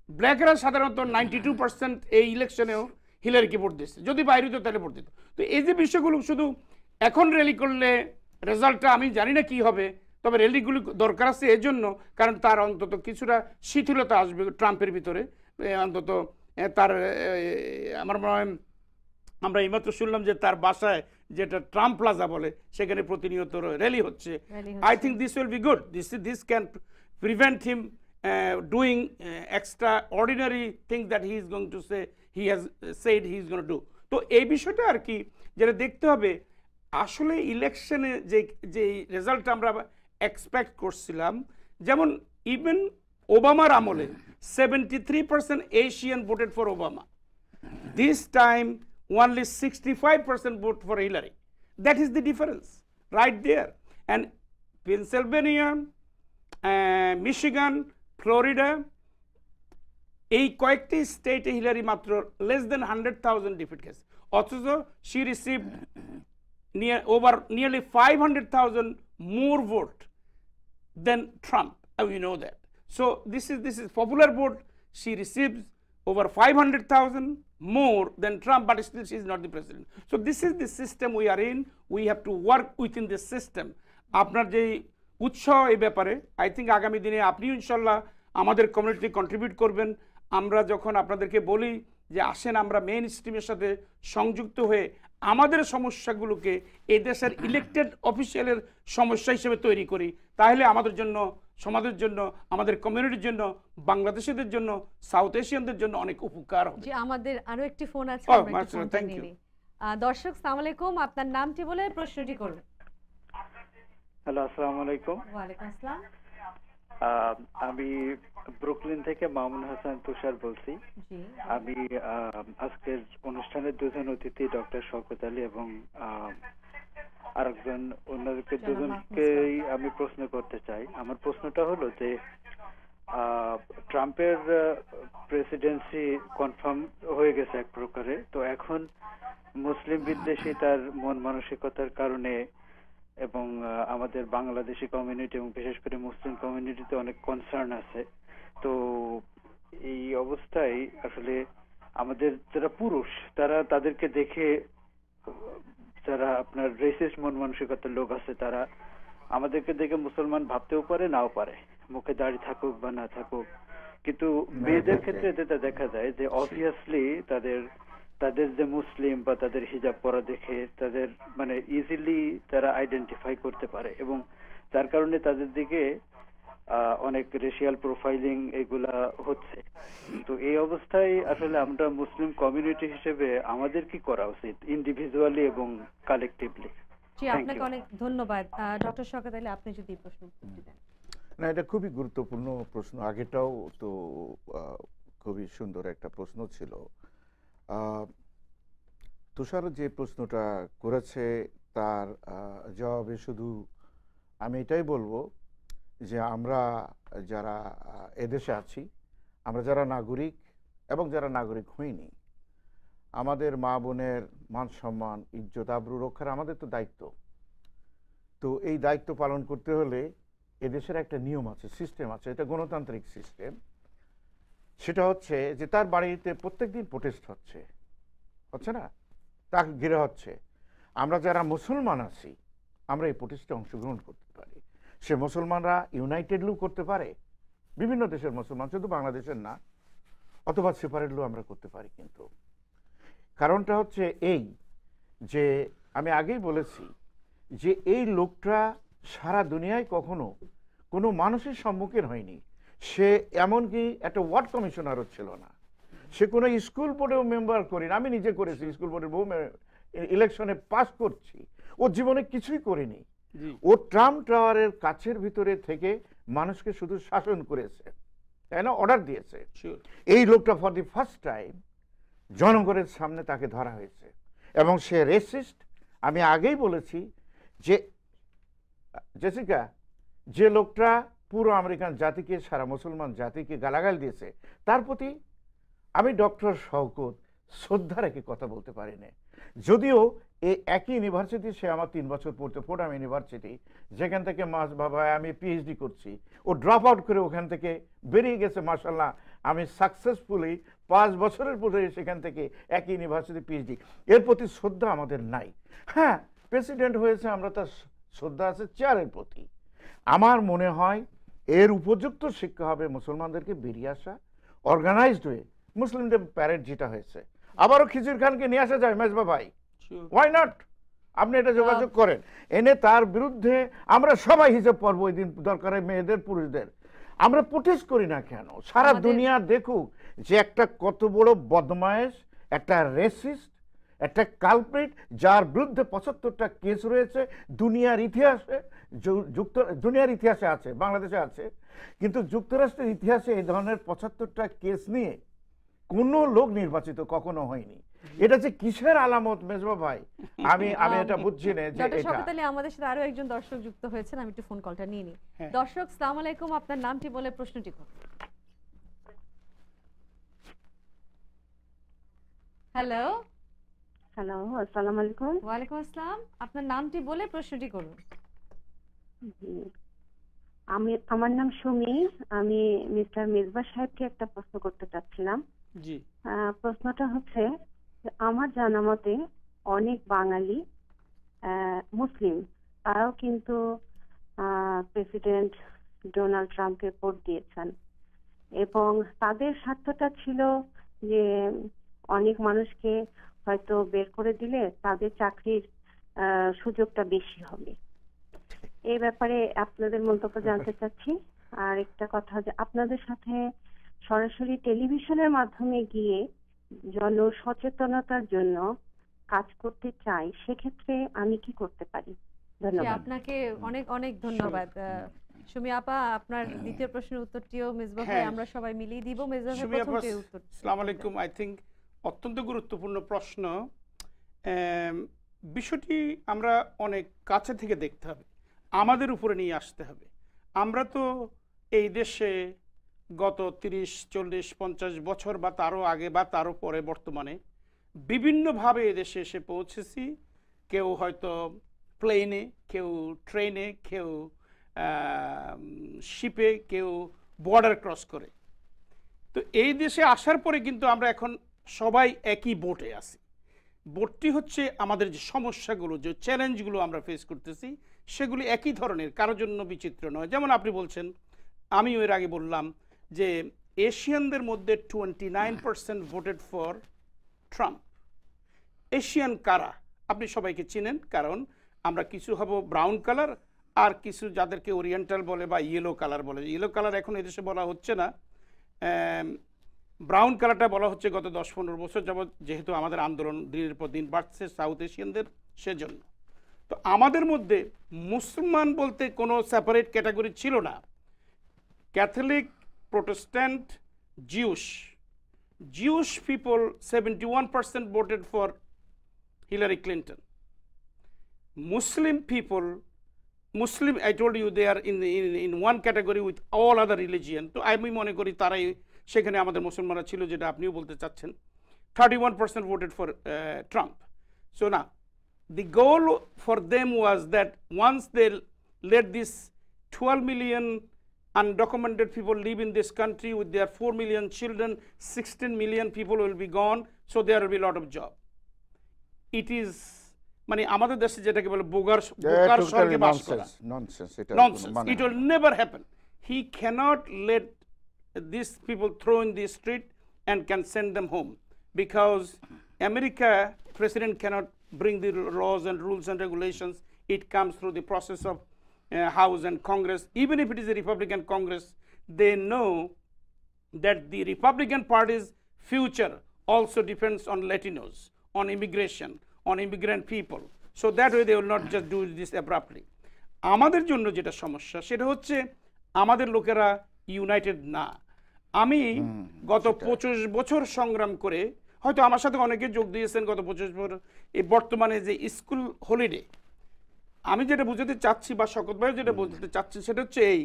ব্ল্যাকরা সাধারণত 92% এই ইলেকশনেও হিলারিকে ভোট দিচ্ছে, যদি বাইরে হতো তাহলে ভোট দিত। তো এই যে বিষয়গুলো শুধু এখন র্যালি করলে রেজাল্টটা আমি জানি না কি হবে, তবে র্যালিগুলি দরকার আছে এজন্য, কারণ তার অন্তত কিছুটা শিথিলতা আসবে ট্রাম্পের ভিতরে। অন্তত তার আমার মনে হয়, আমরা এইমাত্র শুনলাম যে তার বাসায়, যেটা ট্রাম্প প্লাজা বলে, সেখানে প্রতিনিয়ত র্যালি হচ্ছে। I think this will be good, this can prevent him doing extraordinary things that he is going to say, he has said he is going to do. তো এই বিষয়টা আর কি যেটা দেখতে হবে, আসলে ইলেকশনে যে রেজাল্ট আমরা এক্সপেক্ট করছিলাম, যেমন ইভেন ওবামার আমলে 73% Asian voted for Obama, this time only 65% vote for Hillary. That is the difference right there. And Pennsylvania, Michigan, Florida, এই কয়েকটি স্টেটে হিলারি মাত্র less than 100,000 ডিফিট গেছে, অথচ she received nearly 500,000 more vote than Trump. We know that. So this is popular vote. She receives over 500,000 more than Trump, but still she is not the president. So this is the system we are in. We have to work within this system. আপনার যে উৎসাহ এই ব্যাপারে, I think আগামী দিনে আপনিও ইনশাল্লাহ আমাদের কমিউনিটি কন্ট্রিবিউট করবেন। আমরা যখন আপনাদেরকে বলি যে আসেন আমরা মেইন স্ট্রিমের সাথে সংযুক্ত হয়ে আমাদের সমস্যাগুলোকে এই দেশের ইলেক্টেড অফিসিয়ালের সমস্যা হিসেবে তৈরি করি, তাহলে আমাদের জন্য, সমাজের জন্য, আমাদের কমিউনিটির জন্য, বাংলাদেশিদের জন্য, সাউথ এশিয়ানদের জন্য অনেক উপকার হবে। জি, আমাদের আরো একটি ফোন আছে, Oh, আমরা একটু মাশাআল্লাহ, ফোনটা thank নিয়ে you. নিই। দর্শক আসসালামু আলাইকুম, আপনার নামটি বলে প্রশ্নটি করবেন। হ্যালো, আসসালামু আলাইকুম। ওয়ালাইকুম আসসালাম। আমি ব্রুকলিন থেকে মামুন হাসান তুষার বলছি। জি, আমি আজকের অনুষ্ঠানের দুজন অতিথি, ডক্টর শওকত আলী এবং আরেকজন, ওনাদেরকে দুজনকেই আমি প্রশ্ন করতে চাই। আমার প্রশ্নটা হলো যে ট্রাম্পের প্রেসিডেন্সি কনফার্ম হয়ে গেছে এক প্রকারে, তো এখন মুসলিম বিদ্বেষী তার মন মানসিকতার কারণে এবং আমাদের বাংলাদেশি কমিউনিটি এবং বিশেষ করে মুসলিম কমিউনিটিতে অনেক কনসার্ন আছে। তো এই অবস্থায় আসলে আমাদের যারা পুরুষ, তাদেরকে দেখে, যারা আপনার রেসিস্ট মন মানসিকতার লোক আছে, তারা আমাদেরকে দেখে মুসলমান ভাবতেও পারে, নাও পারে, মুখে দাড়ি থাকুক বা না থাকুক। কিন্তু মেয়েদের ক্ষেত্রে যেটা দেখা যায় যে অবভিয়াসলি তাদের যে মুসলিম বা তাদের হিজাব পরা দেখে তাদের মানে ইজিলি তারা আইডেন্টিফাই করতে পারে, এবং যার কারণে তাদের দিকে অনেক রেশিয়াল প্রোফাইলিং এগুলা হচ্ছে। তো এই অবস্থায় আসলে আমরা মুসলিম কমিউনিটি হিসেবে আমাদের কি করা উচিত ইন্ডিভিজুয়ালি এবং কালেকটিভলি? জি, Thank আপনাকে you. অনেক ধন্যবাদ। ডক্টর শওকত আলী, আপনি যদি প্রশ্ন উত্তরটি দেন। না, এটা খুবই গুরুত্বপূর্ণ প্রশ্ন। আগেটাও তো খুবই সুন্দর একটা প্রশ্ন ছিল। তুষার যে প্রশ্নটা করেছে তার জবাবে শুধু আমি এটাই বলবো যে আমরা যারা এদেশে আছি, আমরা যারা নাগরিক এবং যারা নাগরিক হইনি, আমাদের মা বোনের মান সম্মান ইজ্জত আবরু রক্ষার আমাদের তো দায়িত্ব। তো এই দায়িত্ব পালন করতে হলে এদেশের একটা নিয়ম আছে, সিস্টেম আছে, এটা গণতান্ত্রিক সিস্টেম। সেটা হচ্ছে যে তার বাড়িতে প্রত্যেকদিন প্রোটেস্ট হচ্ছে না, তা ঘিরে হচ্ছে। আমরা যারা মুসলমান আছি আমরা এই প্রোটেস্টে অংশগ্রহণ করতে পারি। সে মুসলমানরা ইউনাইটেডলিও করতে পারে, বিভিন্ন দেশের মুসলমান, শুধু বাংলাদেশের না, অথবা সেপারেটলিও আমরা করতে পারি। কিন্তু কারণটা হচ্ছে এই যে আমি আগেই বলেছি যে এই লোকটা সারা দুনিয়ায় কখনো কোনো মানুষের সম্মুখীন হয়নি। সে এমনকি একটা ওয়ার্ড কমিশনারও ছিল না, সে কোনো স্কুল বোর্ডেও মেম্বার করিনি। আমি নিজে করেছি, স্কুল বোর্ডের বহু ইলেকশনে পাস করছি। ও জীবনে কিছুই করেনি। ও ট্রাম্প টাওয়ারের কাছের ভিতরে থেকে মানুষকে শুধু শাসন করেছে, তাই না, অর্ডার দিয়েছে। এই লোকটা ফর দি ফার্স্ট টাইম জনগণের সামনে তাকে ধরা হয়েছে এবং সে রেসিস্ট। আমি আগেই বলেছি যে জেসিকা, যে লোকটা পুরো আমেরিকান জাতিকে, সারা মুসলমান জাতিকে গালাগাল দিয়েছে, তার প্রতি আমি ডক্টর শওকত শ্রদ্ধা রেখে কথা বলতে পারি না। যদিও এই একই ইউনিভার্সিটি সে আমার 3 বছর পড়তে, ফোর্ডাম ইউনিভার্সিটি, যেখান থেকে বাবা আমি পিএইচডি করছি, ও ড্রপ আউট করে ওখান থেকে বেরিয়ে গেছে। মাশাআল্লাহ, আমি সাকসেসফুলি 5 বছরের পরে সেখান থেকে একই ইউনিভার্সিটি পিএইচডি। এর প্রতি শ্রদ্ধা আমাদের নাই। হ্যাঁ, প্রেসিডেন্ট হয়েছে, আমরা তার শ্রদ্ধা আছে চেয়ারের প্রতি। আমার মনে হয় এর উপযুক্ত শিক্ষা হবে মুসলমানদেরকে বেরিয়ে আসা, অর্গানাইজড হয়ে। মুসলিমদের প্যারেড যেটা হয়েছে, আবারও খিজির খানকে নিয়ে আসা যায় মেজবা ভাই, ওয়াই নট? আপনি এটা যোগাযোগ করেন, এনে তার বিরুদ্ধে আমরা সবাই হিসেব পড়ব ওই দিন, দরকার মেয়েদের পুরুষদের। আমরা প্রোটেস্ট করি না কেন? সারা দুনিয়া দেখুক যে একটা কত বড় বদমায়েশ, একটা রেসিস্ট, একটা কালপ্রিট, যার বিরুদ্ধে 75টা কেস রয়েছে দুনিয়ার ইতিহাসে। দুনিয়ার ইতিহাসে আছে, বাংলাদেশে আছে, কিন্তু যুক্তরাষ্ট্রের ইতিহাসে এই ধরনের 75টা কেস নিয়ে কোনো লোক নির্বাচিত কখনো হয়নি। এটা যে কিসের আলামত মেজবা ভাই, আমি এটা বুঝছি না। যে ডক্টর শওকত আলী, আমাদের সাথে আরো একজন দর্শক যুক্ত হয়েছেন, আমি একটু ফোন কলটা নিয়ে নিই। দর্শক, আসসালামু আলাইকুম, আপনার নামটি বলে প্রশ্নটি করুন। হ্যালো হ্যালো, আসসালামু আলাইকুম। ওয়ালাইকুম আসসালাম, আপনার নামটি বলে প্রশ্নটি করুন। আমার নাম সুমি। আমি মিস্টার মিসবাহ সাহেবকে একটা প্রশ্ন করতে চাচ্ছিলাম। জি। প্রশ্নটা হচ্ছে, আমার জানা মতে অনেক বাঙালি মুসলিম, তারাও কিন্তু প্রেসিডেন্ট ডোনাল্ড ট্রাম্পকে ভোট দিয়েছেন, এবং তাদের স্বার্থটা ছিল যে অনেক মানুষকে হয়তো বের করে দিলে তাদের চাকরির সুযোগটা বেশি হবে। এই ব্যাপারে আপনাদের মন্তব্য জানতে চাচ্ছি। আর একটা কথা, যে আপনাদের সাথে সরাসরি টেলিভিশনের মাধ্যমে গিয়ে জন সচেতনতার জন্য কাজ করতে চাই, সেক্ষেত্রে আমি কি করতে পারি? ধন্যবাদ। আপনাকে অনেক অনেক ধন্যবাদ। সুমি আপা, আপনার দ্বিতীয় প্রশ্নের উত্তরটিও মিসবাহ ভাই আমরা সবাই মিলিয়ে দিব। মিসবাহ ভাই প্রথমটির উত্তর। আসসালামু আলাইকুম। আই থিংক অত্যন্ত গুরুত্বপূর্ণ প্রশ্ন। বিষয়টি আমরা অনেক কাছে থেকে দেখতে হবে, আমাদের উপরে নিয়ে আসতে হবে। আমরা তো এই দেশে গত 30, 40, 50 বছর বা তারও আগে বা তারও পরে বর্তমানে বিভিন্নভাবে এদেশে এসে পৌঁছেছি। কেউ হয়তো প্লেনে, কেউ ট্রেনে, কেউ শিপে, কেউ বর্ডার ক্রস করে। তো এই দেশে আসার পরে কিন্তু আমরা এখন সবাই একই বোটে আছি। বোটটি হচ্ছে আমাদের যে সমস্যাগুলো, যে চ্যালেঞ্জগুলো আমরা ফেস করতেছি, সেগুলি একই ধরনের, কারোর জন্য বিচিত্র নয়। যেমন আপনি বলছেন, আমিও এর আগে বললাম যে এশিয়ানদের মধ্যে 29% ভোটেড ফর ট্রাম্প। এশিয়ান কারা? আপনি সবাইকে চিনেন, কারণ আমরা কিছু হব ব্রাউন কালার, আর কিছু যাদেরকে ওরিয়েন্টাল বলে বা ইয়েলো কালার বলে। ইয়েলো কালার এখন এদেশে বলা হচ্ছে না, ব্রাউন কালারটা বলা হচ্ছে গত 10-15 বছর যাবৎ, যেহেতু আমাদের আন্দোলন দিনের পর দিন বাড়ছে সাউথ এশিয়ানদের, সেজন্য। তো আমাদের মধ্যে মুসলমান বলতে কোনো সেপারেট ক্যাটাগরি ছিল না। Catholic, Protestant, Jewish people, 71% voted for Hillary Clinton. Muslim people, I told you they are in one category with all other religion. তো আমি মনে করি তারাই সেখানে আমাদের মুসলমানরা ছিল, যেটা আপনিও বলতে চাচ্ছেন। 31% voted for Trump. So now, the goal for them was that once they let this 12 million undocumented people live in this country with their 4 million children, 16 million people will be gone, so there will be a lot of job. It is মানে আমাদের দেশে যেটাকে বলে বোকার স্বর্গে বাস করা, nonsense. It will never happen. He cannot let these people throw in the street and can send them home, because America president cannot bring the laws and rules and regulations. It comes through the process of House and Congress. Even if it is a Republican Congress, they know that the Republican Party's future also depends on Latinos, on immigration, on immigrant people. So that way they will not just do this abruptly. আমাদের জন্য যেটা সমস্যা সেটা হচ্ছে আমাদের লোকেরা United না। আমি গত 25 বছর সংগ্রাম করে, হয়তো আমার সাথে অনেকে যোগ দিয়েছেন গত 25 বছর, এই বর্তমানে যে স্কুল হলিডে, আমি যেটা বুঝাতে চাচ্ছি বা শকত ভাই যেটা বলতে চাচ্ছি সেটা হচ্ছে এই,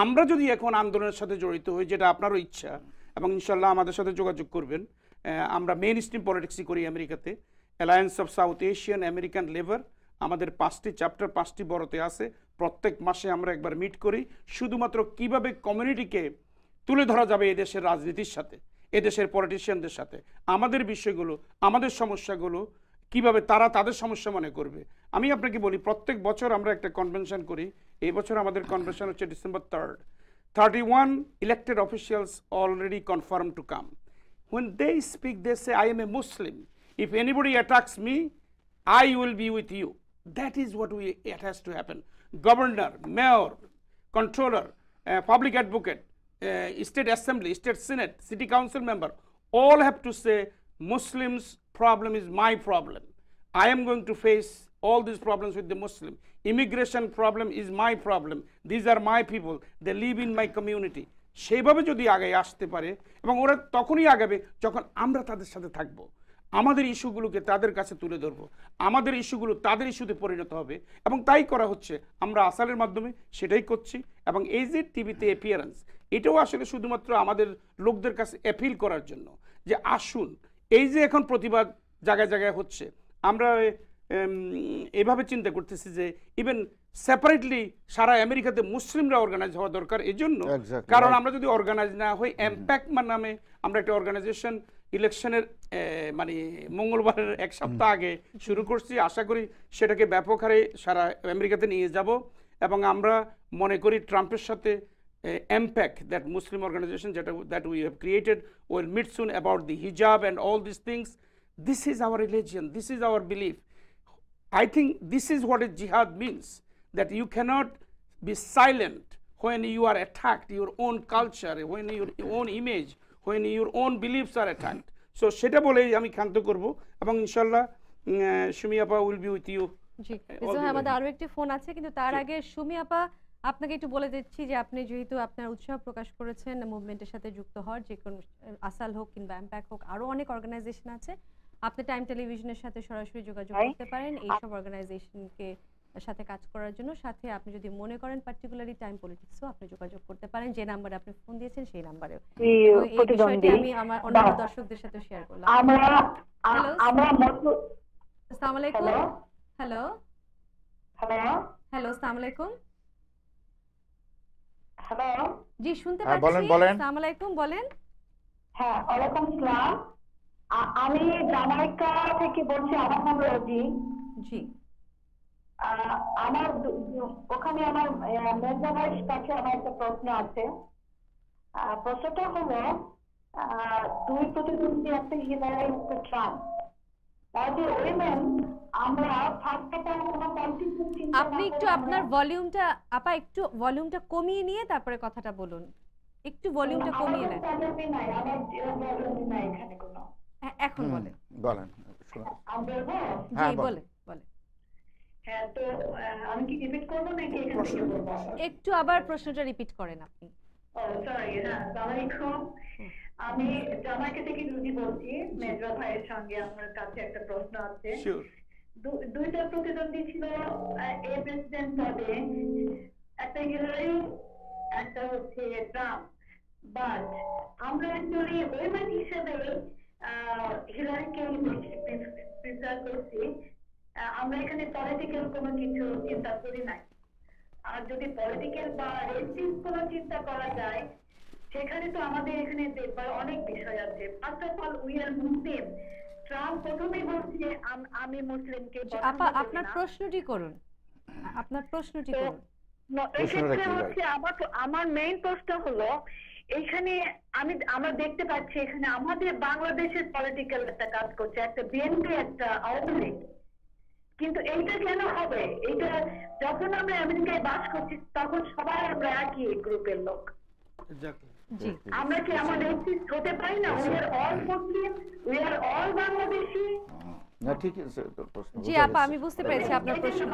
আমরা যদি এখন আন্দোলনের সাথে জড়িত হই, যেটা আপনারও ইচ্ছা, এবং ইনশাল্লাহ আমাদের সাথে যোগাযোগ করবেন। আমরা মেইন স্ট্রিম পলিটিক্সই করি আমেরিকাতে, alliance of south Asian American labour, আমাদের 5টি চ্যাপ্টার 5টি বড়তে আছে। প্রত্যেক মাসে আমরা একবার মিট করি, শুধুমাত্র কিভাবে কমিউনিটিকে তুলে ধরা যাবে এদেশের রাজনীতির সাথে, এদেশের পলিটিশিয়ানদের সাথে, আমাদের বিষয়গুলো, আমাদের সমস্যাগুলো কিভাবে তারা তাদের সমস্যা মনে করবে। আমি আপনাকে বলি, প্রত্যেক বছর আমরা একটা কনভেনশন করি। এই বছর আমাদের কনভেনশন হচ্ছে December 3rd. 31 elected officials already confirmed to come. When they speak, they say, I am a Muslim. If anybody attacks me, I will be with you. That is what it has to happen. Governor, mayor, controller, public advocate, state assembly, state senate, city council member, all have to say, Muslims problem is my problem. I am going to face all these problems with the Muslim. Immigration problem is my problem. These are my people. They live in my community. সেইভাবে যদি আগে আসতে পারে, এবং ওরা তখনই আগাবে যখন আমরা তাদের সাথে থাকবো, আমাদের ইস্যুগুলোকে তাদের কাছে তুলে ধরবো, আমাদের ইস্যুগুলো তাদের ইস্যুতে পরিণত হবে, এবং তাই করা হচ্ছে। আমরা আসালের মাধ্যমে সেটাই করছি। এবং এই যে টিভিতে অ্যাপিয়ারেন্স, এটাও আসলে শুধুমাত্র আমাদের লোকদের কাছে অ্যাপিল করার জন্য যে আসুন, এই যে এখন প্রতিবাদ জায়গায় জায়গায় হচ্ছে, আমরা এভাবে চিন্তা করতেছি যে ইভেন সেপারেটলি সারা আমেরিকাতে মুসলিমরা অর্গানাইজ হওয়া দরকার। এজন্য কারণ আমরা যদি অর্গানাইজ না হই, এমপ্যাক্ট নামে আমরা একটা অর্গানাইজেশন ইলেকশনের মানে মঙ্গলবারের এক সপ্তাহ আগে শুরু করছি। আশা করি সেটাকে ব্যাপক হারে সারা আমেরিকাতে নিয়ে যাব, এবং আমরা মনে করি ট্রাম্পের সাথে impact that Muslim organization that we have created will meet soon about the hijab and all these things. This is our religion, this is our belief. I think this is what a jihad means, that you cannot be silent when you are attacked, your own culture, when your own image, when your own beliefs are attacked. So সেটা বলেই আমি ক্ষান্ত করব, এবং ইনশাআল্লাহ সুমি আপা will be with you. জি, আমাদের আরো একটি ফোন আছে, কিন্তু তার আগে সুমি আপা আপনাকে একটু বলে দিচ্ছি যে আপনি যেহেতু আপনার উৎসাহ প্রকাশ করেছেন মুভমেন্টের সাথে যুক্ত হওয়ার, যে কোনো আসাল হোক কিংবা এমপ্যাক্ট হোক, আরো অনেক অর্গানাইজেশন আছে, আপনি টাইম টেলিভিশনের সাথে সরাসরি যোগাযোগ করতে পারেন এইসব অর্গানাইজেশনকে সাথে কাজ করার জন্য। সাথে আপনি যদি মনে করেন পার্টিকুলারলি টাইম পলিটিক্সও আপনি যোগাযোগ করতে পারেন, যে নাম্বারে আপনি ফোন দিয়েছেন সেই নাম্বারে। এই বিষয়টি আমি আমার অন্যান্য দর্শকদের সাথে শেয়ার করলাম। আসসালামু আলাইকুম। হ্যালো আসসালামু আলাইকুম। হ্যালো, জি শুনতে পাচ্ছি। আসসালামু আলাইকুম, বলেন। হ্যাঁ, ওয়ালাইকুম আসসালাম। আমি জামাইকা থেকে বলছি। আমার নাম রোজি। জি, আমার ওখানে আমার মেজবাইয়ের কাছে আমার একটা প্রশ্ন আছে। প্রশ্নটা হলো, দুই প্রতিদ্বন্দ্বী, একটা হিলারি, একটা ট্রাম্প। অ্যাজ এ ওয়েমেন আমরা ফার্স্ট অফ অল কোনো পলিটিক্স চিন্তা আপনি একটু আপনার ভলিউমটা একটু ভলিউমটা কমিয়ে নিয়ে তারপরে কথাটা বলুন, একটু ভলিউমটা কমিয়ে নেন। নাই আমার প্রবলেম নাই এখানে কোনো। হ্যাঁ, এখন বলেন। বলেন, শোনা আমি বলবো? হ্যাঁ, জি, বলেন। বলেন বলেন। হ্যাঁ, তো আমি কি রিপিট করবো নাকি এখান থেকে বলবো? একটু আবার প্রশ্নটা রিপিট করেন আপনি। ও সরি, হ্যাঁ, আসসালামু আলাইকুম। আমি জামাইকা থেকে রুজি বলছি। মেজবা ভাইয়ের সঙ্গে আমার কাছে একটা প্রশ্ন আছে। শিওর। দুইটা প্রতিদ্বন্দ্বী ছিল এ প্রেসিডেন্ট পদে, একটা হিলারি, একটা হচ্ছে ট্রাম্প। বাট আমরা অ্যাকচুয়ালি ওয়েমেন হিসেবে হিলারিকে প্রিফার করছি। আমরা এখানে পলিটিক্যাল কোনো কিছু চিন্তা করি নাই। আর যদি পলিটিক্যাল বা রেসিস্ট কোনো চিন্তা করা যায়, সেখানে তো আমাদের এখানে দেখবার অনেক বিষয় আছে। First of all we are Muslim. Trump প্রথমেই বলছে আমি মুসলিমকে আপা, আপনার প্রশ্নটি করুন, আপনার প্রশ্নটি করুন। এক্ষেত্রে হচ্ছে আমার মেইন প্রশ্ন হলো, এইখানে আমরা দেখতে পাচ্ছি এখানে আমাদের বাংলাদেশের পলিটিক্যাল একটা কাজ করছে, একটা বিএনপি, একটা আওয়ামী লীগ। কিন্তু এইটা কেন হবে? এটা যখন আমরা আমেরিকায় বাস করছি তখন সবাই আমরা একই গ্রুপের লোক। জি, আমরা কি আমার রেসিস্ট হতে পারি না? We are all Muslim, we are all Bangladeshi. না, ঠিক আছে, তো প্রশ্ন জি বোঝা আপা, গেছে। আমি বুঝতে পেরেছি আপনার প্রশ্ন।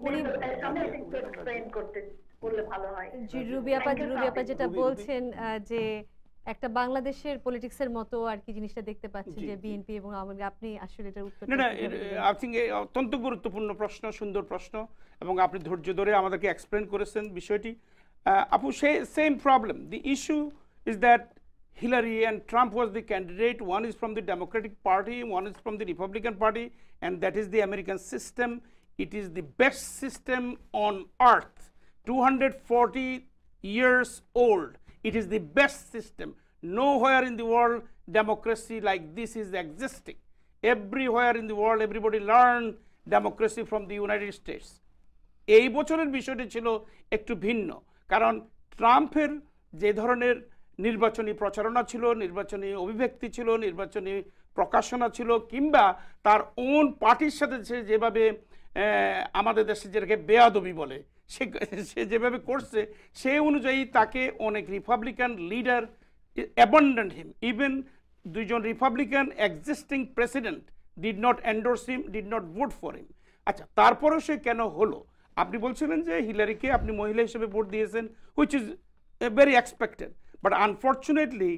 উনি এক্সপ্লেইন করতে বললে ভালো হয়। জি, রুবি আপা যেটা বলছেন যে একটা বাংলাদেশের পলিটিক্সের মতো আর কি জিনিসটা দেখতে পাচ্ছেন যে বিএনপি এবং আওয়ামী লীগ। আপনি আসলে এটার উত্তর না, আই থিঙ্ক অত্যন্ত গুরুত্বপূর্ণ প্রশ্ন, সুন্দর প্রশ্ন, এবং আপনি ধৈর্য ধরে আমাদেরকে এক্সপ্লেন করেছেন বিষয়টি। আপু, same problem. The issue is that Hillary and Trump was the candidate. One is from the Democratic Party, one is from the Republican Party, and that is the American system. It is the best system on earth. 240 years old. It is the best system. Nowhere in the world democracy like this is existing. Everywhere in the world everybody learned democracy from the United States. এই বছরের বিষয়টি ছিল একটু ভিন্ন, কারণ ট্রাম্পের যে ধরনের নির্বাচনী প্রচারণা ছিল, নির্বাচনী অভিব্যক্তি ছিল, নির্বাচনী প্রকাশনা ছিল, কিংবা তার ওন পার্টির সাথে সে যেভাবে আমাদের দেশে যেটাকে বেয়াদবি বলে সে যেভাবে করছে, সেই অনুযায়ী তাকে অনেক রিপাবলিকান লিডার অ্যাবান্ডন্ড হিম। ইভেন দুইজন Republican existing president did not endorse him, did not vote for him. আচ্ছা, তারপরেও সে কেন হলো? আপনি বলছিলেন যে হিলারিকে আপনি মহিলা হিসেবে ভোট দিয়েছেন, which is very expected. But unfortunately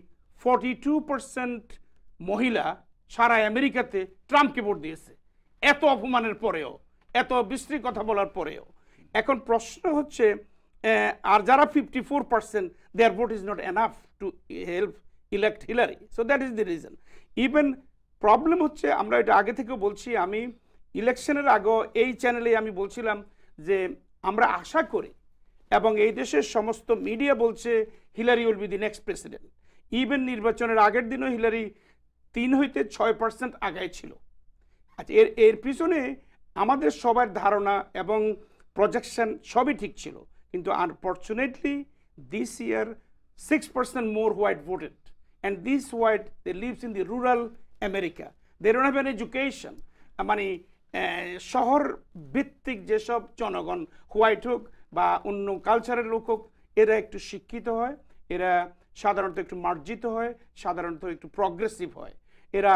42% মহিলা সারা আমেরিকাতে ট্রাম্পকে ভোট দিয়েছে, এত অপমানের পরেও, এত বিশ্রী কথা বলার পরেও। এখন প্রশ্ন হচ্ছে, আর যারা 54%, দেয়ার vote is not enough to help elect Hillary. So that is the reason. Even problem হচ্ছে, আমরা এটা আগে থেকেও বলছি, আমি ইলেকশনের আগে এই চ্যানেলে আমি বলছিলাম যে আমরা আশা করি, এবং এই দেশের সমস্ত মিডিয়া বলছে, Hillary will be the next president. Even নির্বাচনের আগের দিনও হিলারি 3 হইতে 6% আগায় ছিল। আচ্ছা, এর পিছনে আমাদের সবার ধারণা এবং প্রজেকশন সবই ঠিক ছিল, কিন্তু unfortunately this year 6% more white voted, and this white they lives in the rural America, they don't have an education. মানে শহর ভিত্তিক যেসব জনগণ, হোয়াইট হোক বা অন্য কালচারের লোক হোক, এরা একটু শিক্ষিত হয়, এরা সাধারণত একটু মার্জিত হয়, সাধারণত একটু প্রগ্রেসিভ হয়, এরা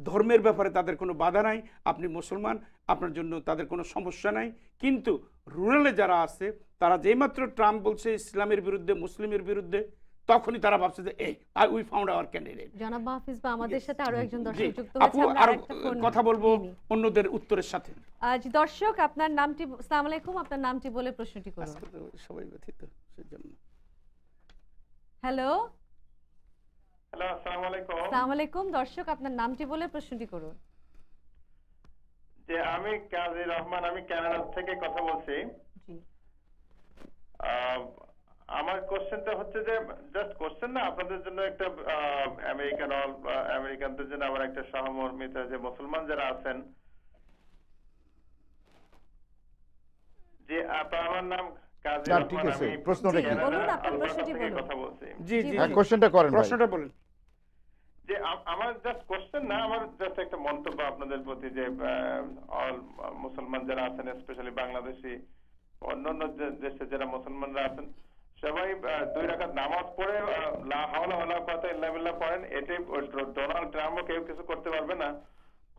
ধর্মের ব্যাপারে তাদের কোনো বাধা নাই। আপনি মুসলমান, আপনার জন্য তাদের কোনো সমস্যা নাই। কিন্তু রুরালে যারা আছে, তারা যেইমাত্র ট্রাম্প বলছে ইসলামের বিরুদ্ধে, মুসলিমের বিরুদ্ধে, তখনই তারা ভাবছে যে এই উই ফাউন্ড আওয়ার ক্যান্ডিডেট। জনাব মাহফিজ বা আমাদের সাথে আরো একজন দর্শক যুক্ত আপু, হয়েছে, আমরা আর আরেকটা ফোন কথা বলবো অন্যদের উত্তরের সাথে। জি দর্শক, আপনার নামটি, আসসালামু আলাইকুম, আপনার নামটি বলে প্রশ্নটি করুন। সবাই ব্যথিত সেজন্য। হ্যালো, হ্যালো, আসসালামু আলাইকুম। আসসালামু আলাইকুম দর্শক, আপনার নামটি বলে প্রশ্নটি করুন। যে আমি কাজী রহমান, আমি কানাডা থেকে কথা বলছি। জি, আমার কোশ্চেনটা হচ্ছে যে, জাস্ট কোশ্চেন না, আপনাদের জন্য একটা আমেরিকানদের জন্য আমার একটা সহমর্মিতা, যে মুসলমান যারা আছেন, যে আমার নাম কাজী রহমান, আমি প্রশ্নটা কি? বলুন, আপনার প্রশ্নটি বলুন। কথা বলছি। জি জি, কোশ্চেনটা করেন, প্রশ্নটা বলুন। যে আমার জাস্ট কোশ্চেন না, আমার জাস্ট একটা মন্তব্য আপনাদের প্রতি যে অল মুসলমান যারা আছেন, স্পেশালি বাংলাদেশি, অন্যান্য দেশে যারা মুসলমানরা আছেন, সবাই 2 রাকাত নামাজ পড়ে লা হাওলা ওয়ালা কুওয়াতা ইল্লা বিল্লাহ পড়েন। এতে ডোনাল্ড ট্রাম্পও কেউ কিছু করতে পারবে না,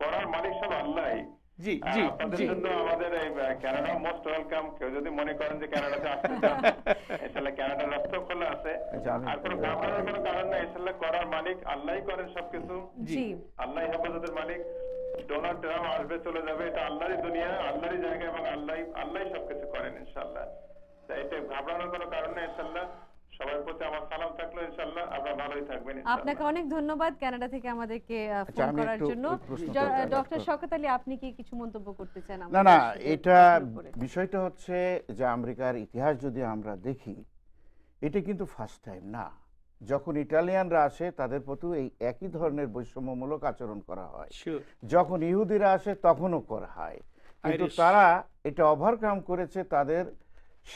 করার মালিক সব আল্লাহই। জি জি আপনাদের জি জন্য আমাদের এই কানাডা মোস্ট ওয়েলকাম। কেউ যদি মনে করেন যে কানাডাতে আসতে চান, ইনশাআল্লাহ কানাডার রাস্তা খোলা আছে। আর কোনো ঘাবড়ানোর কোনো কারণ নেই, ইনশাআল্লাহ করার মালিক আল্লাহই করেন সবকিছু। জি আল্লাহই হেফাজতের মালিক। ডোনাল্ড ট্রাম্প আসবে চলে যাবে, এটা আল্লাহরই দুনিয়া, আল্লাহরই জায়গা, এবং আল্লাহই সবকিছু করেন ইনশাআল্লাহ। তাই এটা ঘাবড়ানোর কোনো কারণ নেই ইনশাআল্লাহ। সবার প্রতি আমার সালাম থাকলো ইনশাআল্লাহ। আপনারা ভালোই থাকবেন ইনশাআল্লাহ। আপনাকে অনেক ধন্যবাদ কানাডা থেকে আমাদেরকে আচ্ছা, ফোন আমি করার একটু জন্য। প্রশ্ন করতে চাই, ডক্টর ডক্টর। শওকত আলী, আপনি কি কিছু মন্তব্য করতে চান? না আমাদের না, দর্শকদের এটা প্রশ্নের উপরে? বিষয়টা হচ্ছে যে আমেরিকার ইতিহাস যদি আমরা দেখি, এটা কিন্তু ফার্স্ট টাইম না। যখন ইটালিয়ানরা আসে তাদের প্রতি এই একই ধরনের বৈষম্যমূলক আচরণ করা হয়। শিওর যখন ইহুদিরা আসে তখনও করা হয়, কিন্তু আইরিশ। তারা এটা ওভারকাম করেছে তাদের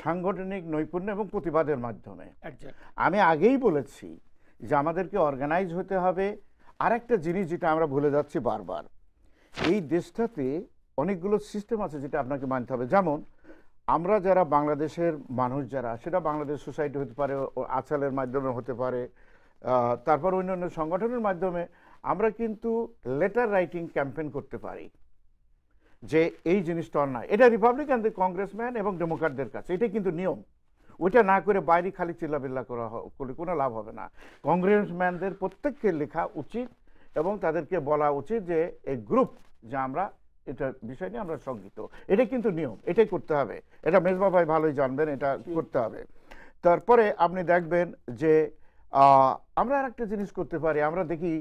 সাংগঠনিক নৈপুণ্য এবং প্রতিবাদের মাধ্যমে। এক্স্যাক্ট আমি আগেই বলেছি যে আমাদেরকে অর্গানাইজ হতে হবে। আরেকটা জিনিস যেটা আমরা ভুলে যাচ্ছি বারবার, এই দেশটাতে অনেকগুলো সিস্টেম আছে যেটা আপনাকে মানতে হবে। যেমন আমরা যারা বাংলাদেশের মানুষ যারা, সেটা বাংলাদেশ সোসাইটি হতে পারে, আচালের মাধ্যমে হতে পারে, তারপর অন্যান্য সংগঠনের মাধ্যমে আমরা কিন্তু লেটার রাইটিং ক্যাম্পেইন করতে পারি যে এই জিনিসটা অন্যায়। এটা রিপাবলিকানদের, কংগ্রেসম্যান এবং ডেমোক্র্যাটদের কাছে এটা কিন্তু নিয়ম। ওইটা না করে বাইরে খালি চিল্লাবিল্লা করলে কোনো লাভ হবে না। কংগ্রেসম্যানদের প্রত্যেককে লেখা উচিত এবং তাদেরকে বলা উচিত যে এই গ্রুপ, যে আমরা এটা বিষয় নিয়ে আমরা শঙ্কিত, এটা কিন্তু নিয়ম, এটাই করতে হবে। এটা মেজবা ভাই ভালোই জানবেন, এটা করতে হবে। তারপরে আপনি দেখবেন যে আমরা আর একটা জিনিস করতে পারি, আমরা দেখি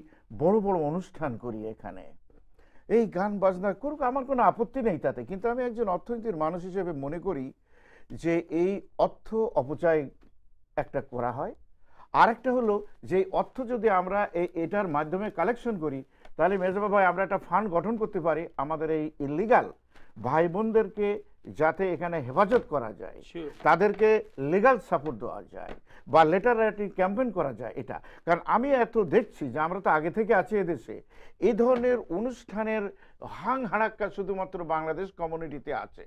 বড় বড় অনুষ্ঠান করি এখানে, এই গান বাজনা করুক, আমার কোনো আপত্তি নেই তাতে, কিন্তু আমি একজন অর্থনীতির মানুষ হিসেবে মনে করি যে এই অর্থ অপচয় একটা করা হয়। আরেকটা হলো যে অর্থ যদি আমরা এটার মাধ্যমে কালেকশন করি, তাহলে মেজবা ভাই আমরা একটা ফান্ড গঠন করতে পারি আমাদের এই ইলিগাল ভাই বোনদেরকে, যাতে এখানে হেফাজত করা যায়, তাদেরকে লিগাল সাপোর্ট দেওয়া যায় বা লেটার রাইটিং ক্যাম্পেইন করা যায়। এটা কারণ আমি এত দেখছি যে আমরা তো আগে থেকে আছি এদেশে, এই ধরনের অনুষ্ঠানের হাং হাড়াক্কা শুধুমাত্র বাংলাদেশ কমিউনিটিতে আছে।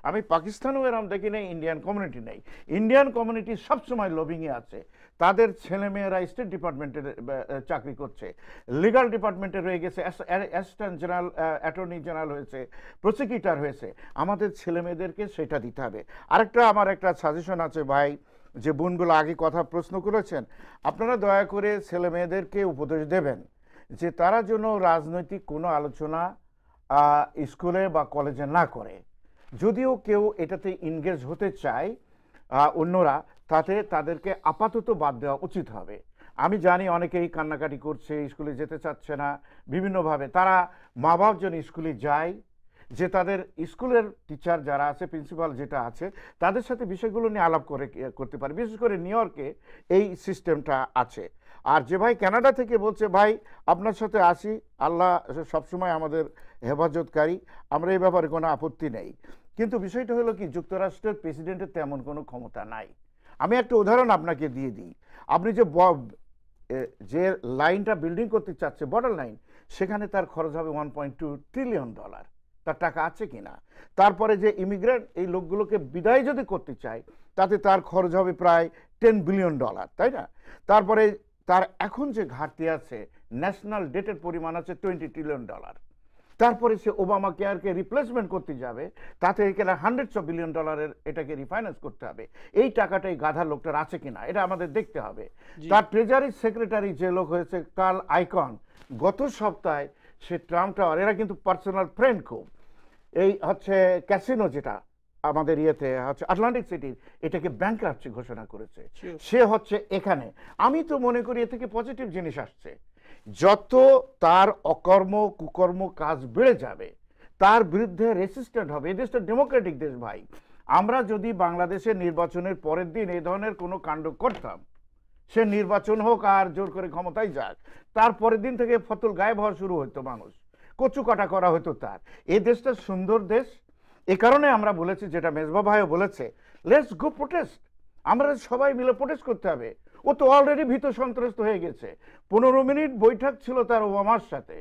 আমি পাকিস্তানেও এরকম দেখি নেই, ইন্ডিয়ান কমিউনিটি নেই। ইন্ডিয়ান কমিউনিটি সবসময় লবিংয়ে আছে, তাদের ছেলেমেয়েরা স্টেট ডিপার্টমেন্টের চাকরি করছে, লিগাল ডিপার্টমেন্টে রয়ে গেছে, অ্যাসিস্ট্যান্ট জেনারেল, অ্যাটর্নি জেনারেল হয়েছে, প্রসিকিউটর হয়েছে। আমাদের ছেলেমেয়েদেরকে সেটা দিতে হবে। আরেকটা আমার একটা সাজেশন আছে ভাই, যে বোনগুলো আগে কথা প্রশ্ন করেছেন, আপনারা দয়া করে ছেলে মেয়েদেরকে উপদেশ দেবেন যে তারা যেন রাজনৈতিক কোনো আলোচনা স্কুলে বা কলেজে না করে। যদিও কেউ এটাতে ইনগেজ হতে চায় অন্যরা, তাতে তাদেরকে আপাতত বাদ দেওয়া উচিত হবে। আমি জানি অনেকেই কান্নাকাটি করছে, স্কুলে যেতে চাচ্ছে না বিভিন্নভাবে। তারা মা বাপ যেন স্কুলে যায়, যে তাদের স্কুলের টিচার যারা আছে, প্রিন্সিপাল যেটা আছে, তাদের সাথে বিষয়গুলো নিয়ে আলাপ করতে পারে। বিশেষ করে নিউ ইয়র্কে এই সিস্টেমটা আছে। আর যে ভাই কানাডা থেকে বলছে, ভাই আপনার সাথে আসি, আল্লাহ সবসময় আমাদের হেফাজতকারী, আমরা এই ব্যাপারে কোনো আপত্তি নেই। কিন্তু বিষয়টা হলো কি, যুক্তরাষ্ট্রের প্রেসিডেন্টের তেমন কোনো ক্ষমতা নাই। আমি একটা উদাহরণ আপনাকে দিয়ে দিই। আপনি যে লাইনটা বিল্ডিং করতে চাচ্ছে, বর্ডার লাইন, সেখানে তার খরচ হবে $1.2 ট্রিলিয়ন। তার টাকা আছে কিনা? তারপরে যে ইমিগ্রেন্ট এই লোকগুলোকে বিদায় যদি করতে চায়, তাতে তার খরচ হবে প্রায় $10 বিলিয়ন, তাই না? তারপরে তার এখন যে ঘাটতি আছে, ন্যাশনাল ডেটের পরিমাণ আছে $20 ট্রিলিয়ন। তারপরে সে ওবামা কেয়ারকে রিপ্লেসমেন্ট করতে যাবে, তাতে এখানে $100 বিলিয়ন এটাকে রিফাইন্যান্স করতে হবে। এই টাকাটা এই গাধা লোকটার আছে কিনা এটা আমাদের দেখতে হবে। তার ট্রেজারি সেক্রেটারি যে লোক হয়েছে কার্ল আইকন, গত সপ্তাহে সে ট্রাম্প টাওয়ার, এরা কিন্তু পার্সোনাল ফ্রেন্ড খুব, এই হচ্ছে ক্যাসিনো যেটা আমাদের ইয়েতে হচ্ছে আটলান্টিক সিটির, এটাকে ব্যাংকরাপসি ঘোষণা করেছে। সে হচ্ছে এখানে। আমি তো মনে করি এ থেকে পজিটিভ জিনিস আসছে। যত তার অকর্ম কুকর্ম কাজ বেড়ে যাবে, তার বিরুদ্ধে রেসিস্ট্যান্ট হবে। এই দেশটা ডেমোক্রেটিক দেশ ভাই। আমরা যদি বাংলাদেশের নির্বাচনের পরের দিন এই ধরনের কোনো কাণ্ড করতাম, সে নির্বাচন হোক আর জোর করে ক্ষমতায় যাক, তারপরের দিন থেকে ফতুল গায়েব হওয়া শুরু হতো, মানুষ কচু কাটা করা হতো তার। এই দেশটা সুন্দর দেশ। এ কারণে আমরা বলেছি, যেটা মেজবা ভাইও বলেছে, লেটস গো প্রোটেস্ট। আমরা সবাই মিলে প্রোটেস্ট করতে হবে। ও তো অলরেডি ভীত সন্ত্রস্ত হয়ে গেছে। 15 মিনিট বৈঠক ছিল তার ওবামার সাথে,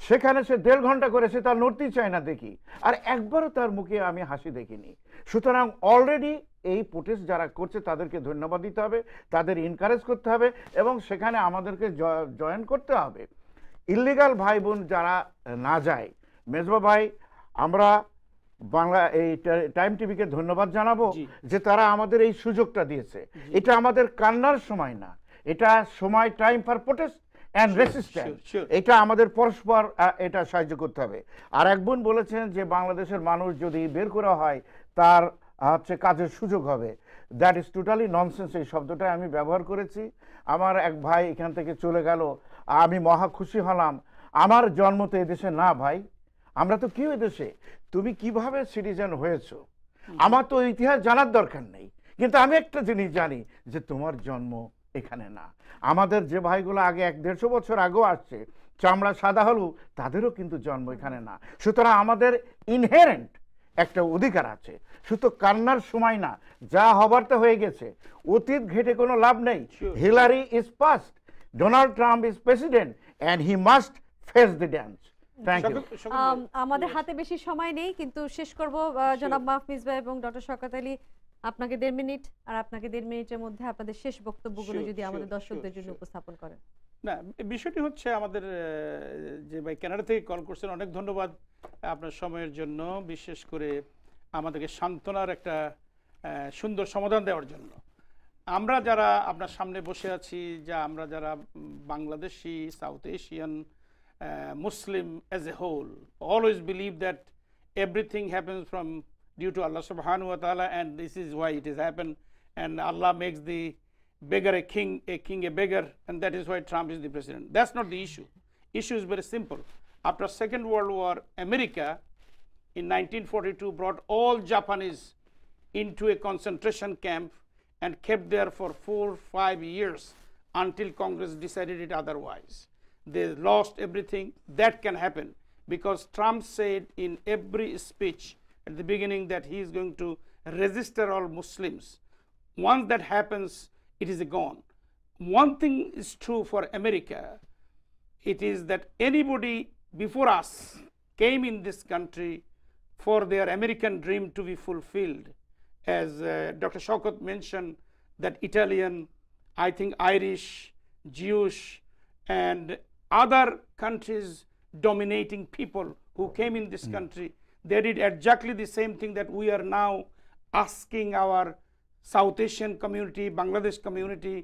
সেখানে সে 1.5 ঘন্টা করেছে, তার নড়তেই চায় না দেখি, আর একবারও তার মুখে আমি হাসি দেখিনি। সুতরাং অলরেডি এই প্রোটেস্ট যারা করছে তাদেরকে ধন্যবাদ দিতে হবে, তাদের এনকারেজ করতে হবে এবং সেখানে আমাদেরকে জয়েন করতে হবে। ইল্লিগাল ভাই বোন যারা না যায়, মেজবা ভাই আমরা বাংলা এই টাইম টিভিকে ধন্যবাদ জানাবো যে তারা আমাদের এই সুযোগটা দিয়েছে। এটা আমাদের কান্নার সময় না, এটা সময় time for protest and resistance. এটা আমাদের পরস্পর এটা সাহায্য করতে হবে। আর এক বোন বলেছেন যে বাংলাদেশের মানুষ যদি বের করা হয় তার হচ্ছে কাজের সুযোগ হবে। That is totally nonsense. এই শব্দটা আমি ব্যবহার করেছি। আমার এক ভাই এখান থেকে চলে গেল, আমি মহা খুশি হলাম। আমার জন্ম তো এদেশে না ভাই, আমরা তো কেউ এদেশে। তুমি কিভাবে সিটিজেন হয়েছো আমার তো ইতিহাস জানার দরকার নেই, কিন্তু আমি একটা জিনিস জানি যে তোমার জন্ম এখানে না। আমাদের যে ভাইগুলো আগে 100-150 বছর আগেও আসছে, চামড়া সাদা হলো, তাদেরও কিন্তু জন্ম এখানে না। সুতরাং আমাদের ইনহেরেন্ট একটা অধিকার আছে। শুধু কান্নার সময় না, যা হবার তো হয়ে গেছে, অতীত ঘেটে কোনো লাভ নেই। Hillary is past, Donald Trump is president and he must face the dance. Thank you. আমাদের হাতে বেশি সময় নেই, কিন্তু শেষ করব জনাব মাহফুজ ভাই এবং ডক্টর শওকত আলী, আপনাকে 1.5 মিনিট, আর আপনাকে 1.5 মিনিটের মধ্যে আপনাদের শেষ বক্তব্যগুলো যদি আমাদের দর্শকদের জন্য উপস্থাপন করেন। না, বিষয়টি হচ্ছে আমাদের যে ভাই কানাডা থেকে কল করছেন, অনেক ধন্যবাদ আপনার সময়ের জন্য, বিশেষ করে আমাদেরকে সান্ত্বনার একটা সুন্দর সমাধান দেওয়ার জন্য। আমরা যারা আপনার সামনে বসে আছি, আমরা যারা Bangladeshi, south Asian, Muslim as a whole, always believe that everything happens from due to Allah subhanahu wa ta'ala, and this is why it has happened, and Allah makes the beggar a king a beggar, and that is why Trump is the president. That's not the issue. Issue is very simple. After Second World War, America in 1942 brought all Japanese into a concentration camp and kept there for 4-5 years until Congress decided it otherwise. They lost everything. That can happen because Trump said in every speech at the beginning that he is going to register all Muslims. Once that happens, it is gone. One thing is true for America. It is that anybody before us came in this country for their American dream to be fulfilled. As Dr. Shaukat mentioned, that Italian, I think Irish, Jewish, and other countries dominating people who came in this country, they did exactly the same thing that we are now asking our South Asian community, Bangladesh community,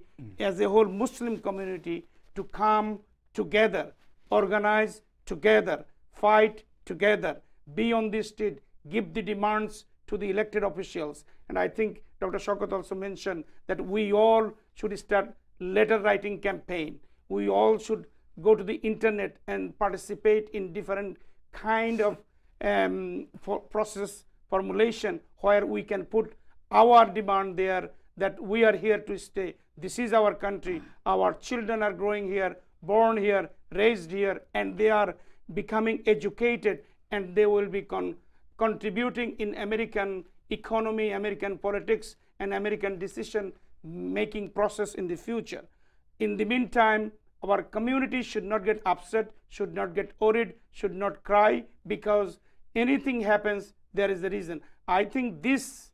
as a whole Muslim community to come together, organize together, fight together, be on the street, give the demands to the elected officials. And I think Dr. Shaukat also mentioned that we all should start letter writing campaign. We all should go to the internet and participate in different kind of process formulation where we can put our demand there that we are here to stay. This is our country. Our children are growing here, born here, raised here, and they are becoming educated, and they will be contributing in American economy, American politics, and American decision making process in the future. In the meantime, our community should not get upset, should not get worried, should not cry because anything happens, there is a reason. I think this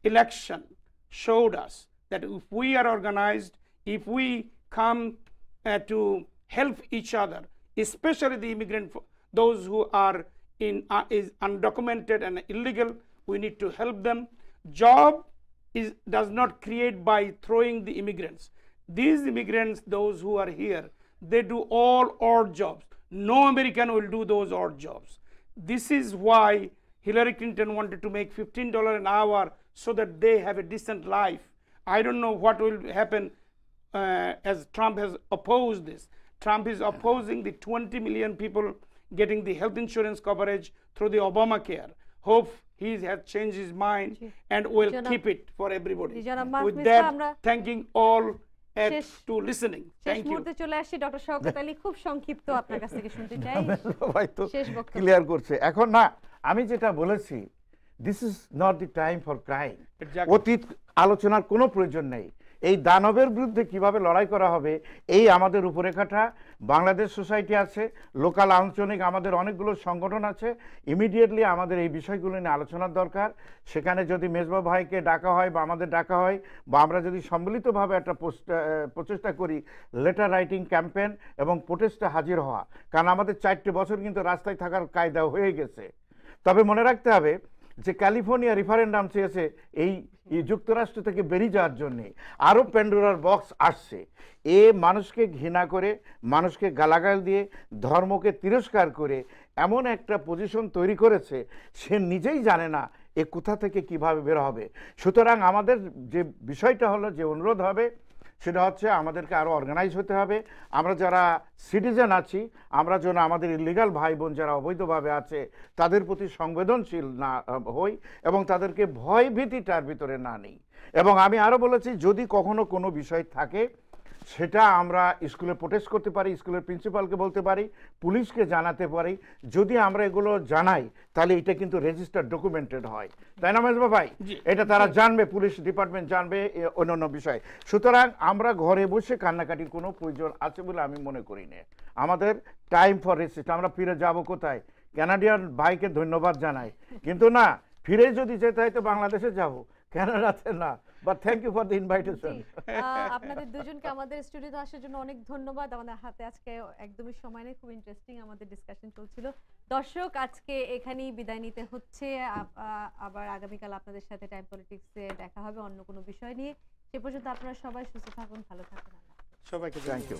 election showed us that if we are organized, if we come to help each other, especially the immigrant, those who are is undocumented and illegal, we need to help them. Job does not create by throwing the immigrants. These immigrants, those who are here, they do all odd jobs. No American will do those odd jobs. This is why Hillary Clinton wanted to make $15 an hour so that they have a decent life. I don't know what will happen as Trump has opposed this. Trump is opposing the 20 million people getting the health insurance coverage through the Obamacare. Hope he has changed his mind and will keep it for everybody. With that, thanking all to listening. Thank you. মুহূর্তে চলে আসি doctor Shawkat Ali, খুব সংক্ষিপ্ত আপনার কাছ থেকে শুনতে চাই। ভাই তো শেষ বক্তব্য ক্লিয়ার করছে এখন না। আমি যেটা বলেছি, this is not the time for crying. অতীত আলোচনার কোনো প্রয়োজন নেই। এই দানবের বিরুদ্ধে কিভাবে লড়াই করা হবে, এই আমাদের রূপরেখাটা বাংলাদেশ সোসাইটি আছে, লোকাল আঞ্চলিক আমাদের অনেকগুলো সংগঠন আছে। ইমিডিয়েটলি আমাদের এই বিষয়গুলো নিয়ে আলোচনার দরকার। সেখানে যদি মেজবাহ ভাইকে ডাকা হয় বা আমাদের ডাকা হয়, বা আমরা যদি সম্মিলিতভাবে একটা প্রচেষ্টা করি, লেটার রাইটিং ক্যাম্পেন এবং প্রোটেস্টে হাজির হওয়া, কারণ আমাদের 4টে বছর কিন্তু রাস্তায় থাকার কায়দা হয়ে গেছে। তবে মনে রাখতে হবে যে ক্যালিফোর্নিয়া রেফারেন্ডাম চেয়েছে এই যুক্তরাষ্ট্র থেকে বেরিয়ে যাওয়ার জন্যে, আরও প্যান্ডোরার বক্স আসছে। এ মানুষকে ঘৃণা করে, মানুষকে গালাগাল দিয়ে, ধর্মকে তিরস্কার করে এমন একটা পজিশন তৈরি করেছে, সে নিজেই জানে না এ কোথা থেকে কিভাবে বের হবে। সুতরাং আমাদের যে বিষয়টা হলো, যে অনুরোধ হবে, সেটা হচ্ছে আমাদেরকে আরও অর্গানাইজ হতে হবে। আমরা যারা সিটিজেন আছি, আমরা যেন আমাদের ইলিগাল ভাই বোন যারা অবৈধভাবে আছে তাদের প্রতি সংবেদনশীল না হই এবং তাদেরকে ভয় ভীতিটার ভিতরে না নিই। এবং আমি আরও বলেছি, যদি কখনো কোনো বিষয় থাকে সেটা আমরা স্কুলে প্রোটেস্ট করতে পারি, স্কুলের প্রিন্সিপালকে বলতে পারি, পুলিশকে জানাতে পারি। যদি আমরা এগুলো জানাই তাহলে এটা কিন্তু রেজিস্টার ডকুমেন্টেড হয়, তাই না মেজবাহ ভাই? এটা তারা জানবে, পুলিশ ডিপার্টমেন্ট জানবে, অন্যান্য বিষয়। সুতরাং আমরা ঘরে বসে কান্নাকাটির কোনো প্রয়োজন আছে বলে আমি মনে করি না। আমাদের টাইম ফর রেজিস্ট, আমরা ফিরে যাব কোথায়? কানাডিয়ান ভাইকে ধন্যবাদ জানাই, কিন্তু না, ফিরে যদি যেতে হয় তো বাংলাদেশে যাব, কানাডাতে না। But thank you for the invitation. আপনাদের দুজনকে আমাদের স্টুডিওতে আসার জন্য অনেক ধন্যবাদ। আমাদের হাতে আজকে একদমই সময় নেই, খুব ইন্টারেস্টিং আমাদের ডিসকাশন চলছিল। দর্শক, আজকে এখানেই বিদায় নিতে হচ্ছে। আবার আগামীকাল আপনাদের সাথে টাইম পলিটিক্সে দেখা হবে অন্য কোনো বিষয় নিয়ে। সে পর্যন্ত আপনারা সবাই সুস্থ থাকুন, ভালো থাকুন। সবাইকে থ্যাংক ইউ।